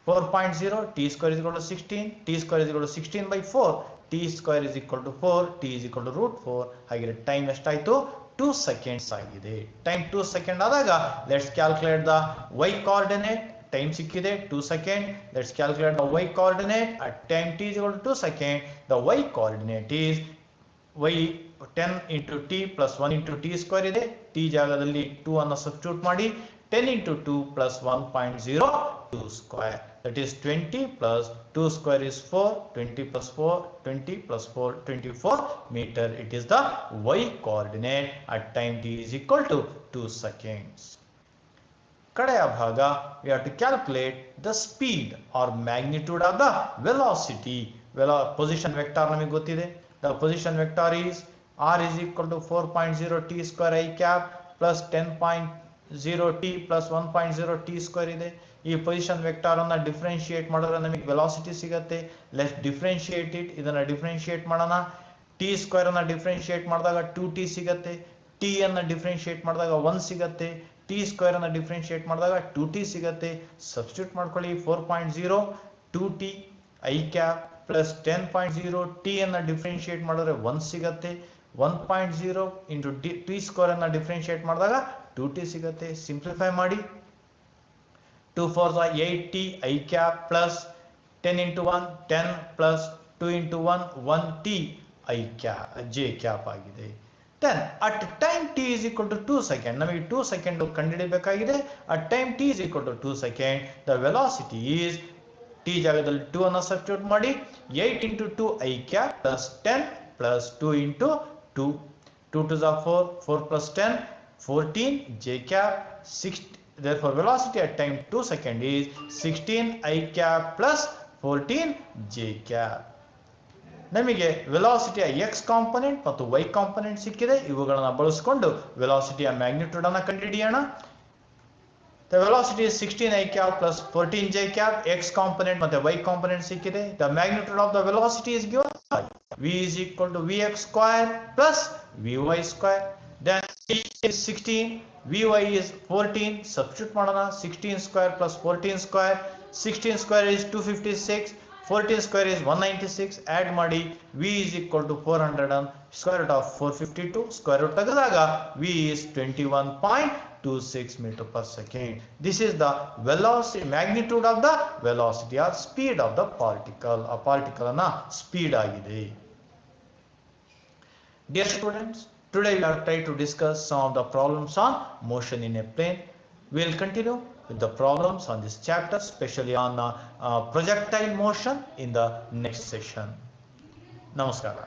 4.0 t square is equal to 16, t square is equal to 16 by 4, t square is equal to 4, t is equal to root 4. ಹಾಗೆ time ಎಷ್ಟಾಯ್ತು, 2 seconds ಆಗಿದೆ. Time 2 seconds ಆದಾಗ let's calculate the y coordinate. Time ಸಿಕ್ಕಿದೆ 2 seconds. Let's calculate the y coordinate at time t is equal to 2 seconds. The y coordinate is y 10 into t plus 1 into t square ಇದೆ. t ಜಾಗದಲ್ಲಿ 2 ಅನ್ನು substitute ಮಾಡಿ. 10 into 2 plus 1.0 2 square, that is 20 plus 2 square is 4, 20 plus 4 20 plus 4 24 meter. It is the y coordinate at time t is equal to 2 seconds. ಕಡೆಯ ಭಾಗ we have to calculate the speed or magnitude of the velocity. Position vector ನಮಗೆ ಗೊತ್ತಿದೆ. The position vector is r is equal to 4.0 t square I cap plus 10.0 t plus 1.0 t square ಇದೆ. ಈ position vector ಅನ್ನ differentiate ಮಾಡಿದ್ರೆ ನಮಗೆ velocity ಸಿಗುತ್ತೆ. Let's differentiate it. ಇದನ್ನ differentiate ಮಾಡೋಣ. t ಸ್ಕ್ವೇರ್ ಅನ್ನ ಡಿಫರೆನ್ಶಿಯೇಟ್ ಮಾಡಿದಾಗ 2t ಸಿಗುತ್ತೆ. t ಅನ್ನ ಡಿಫರೆನ್ಶಿಯೇಟ್ ಮಾಡಿದಾಗ 1 ಸಿಗುತ್ತೆ. t ಸ್ಕ್ವೇರ್ ಅನ್ನ ಡಿಫರೆನ್ಶಿಯೇಟ್ ಮಾಡಿದಾಗ 2t ಸಿಗುತ್ತೆ. ಸಬ್ಸ್ಟಿಟ್ಯೂಟ್ ಮಾಡ್ಕೊಳ್ಳಿ. 4.0 2t I cap plus 10.0 t ಅನ್ನ ಡಿಫರೆನ್ಶಿಯೇಟ್ ಮಾಡಿದ್ರೆ 1 ಸಿಗುತ್ತೆ. 1.0 into t ಸ್ಕ್ವೇರ್ ಅನ್ನ ಡಿಫರೆನ್ಶಿಯೇಟ್ ಮಾಡಿದಾಗ 2t ಸಿಗುತ್ತೆ. ಸಿಂಪ್ಲಿಫೈ ಮಾಡಿ. 2 4s are 8t I cap plus 10 into 1 10 plus 2 into 1 1t I cap j cap ಆಗಿದೆ. Then at time t is equal to 2 seconds, ನಮಗೆ 2 seconds ಕಂಡುಹಿಡಿಯಬೇಕಾಗಿದೆ. at time t is equal to 2 seconds, the velocity is t ಜಾಗದಲ್ಲಿ 2 ಅನ್ನು substitute ಮಾಡಿ. 8 into 2 I cap plus 10 plus 2 into 2, 2 2s are 4, 4 plus 10 14 j cap 6. Therefore velocity at time 2 seconds is 16 I cap plus 14 j cap. ನಮಗೆ ವೆಲಾಸಿಟಿಯ x component ಮತ್ತು y component ಸಿಕ್ಕಿದೆ. ಇವುಗಳನ್ನು ಬಳಸಿಕೊಂಡು ವೆಲಾಸಿಟಿಯ magnitude ಅನ್ನು ಕಂಡುಹಿಡಿಯೋಣ. The velocity is 16 I cap plus 14 j cap. x component ಮತ್ತೆ y component ಸಿಕ್ಕಿದೆ. The magnitude of the velocity is given by v is equal to vx square plus vy square. Then v is 16, Vy is 14, substitute ಮಾಡೋಣ. 16 square plus 14 square, 16 square is 256, 14 square is 196, add ಮಾಡಿ. V is equal to 400 and square root of 452, square root ತೆಗೆದಾಗ V is 21.26 meter per second. This is the velocity, magnitude of the velocity or speed of the particle. ಆ particle ಅನ್ನ speed ಆಗಿದೆ. Dear students, today we are trying to discuss some of the problems on motion in a plane. We will continue with the problems on this chapter, especially on projectile motion in the next session. Namaskara.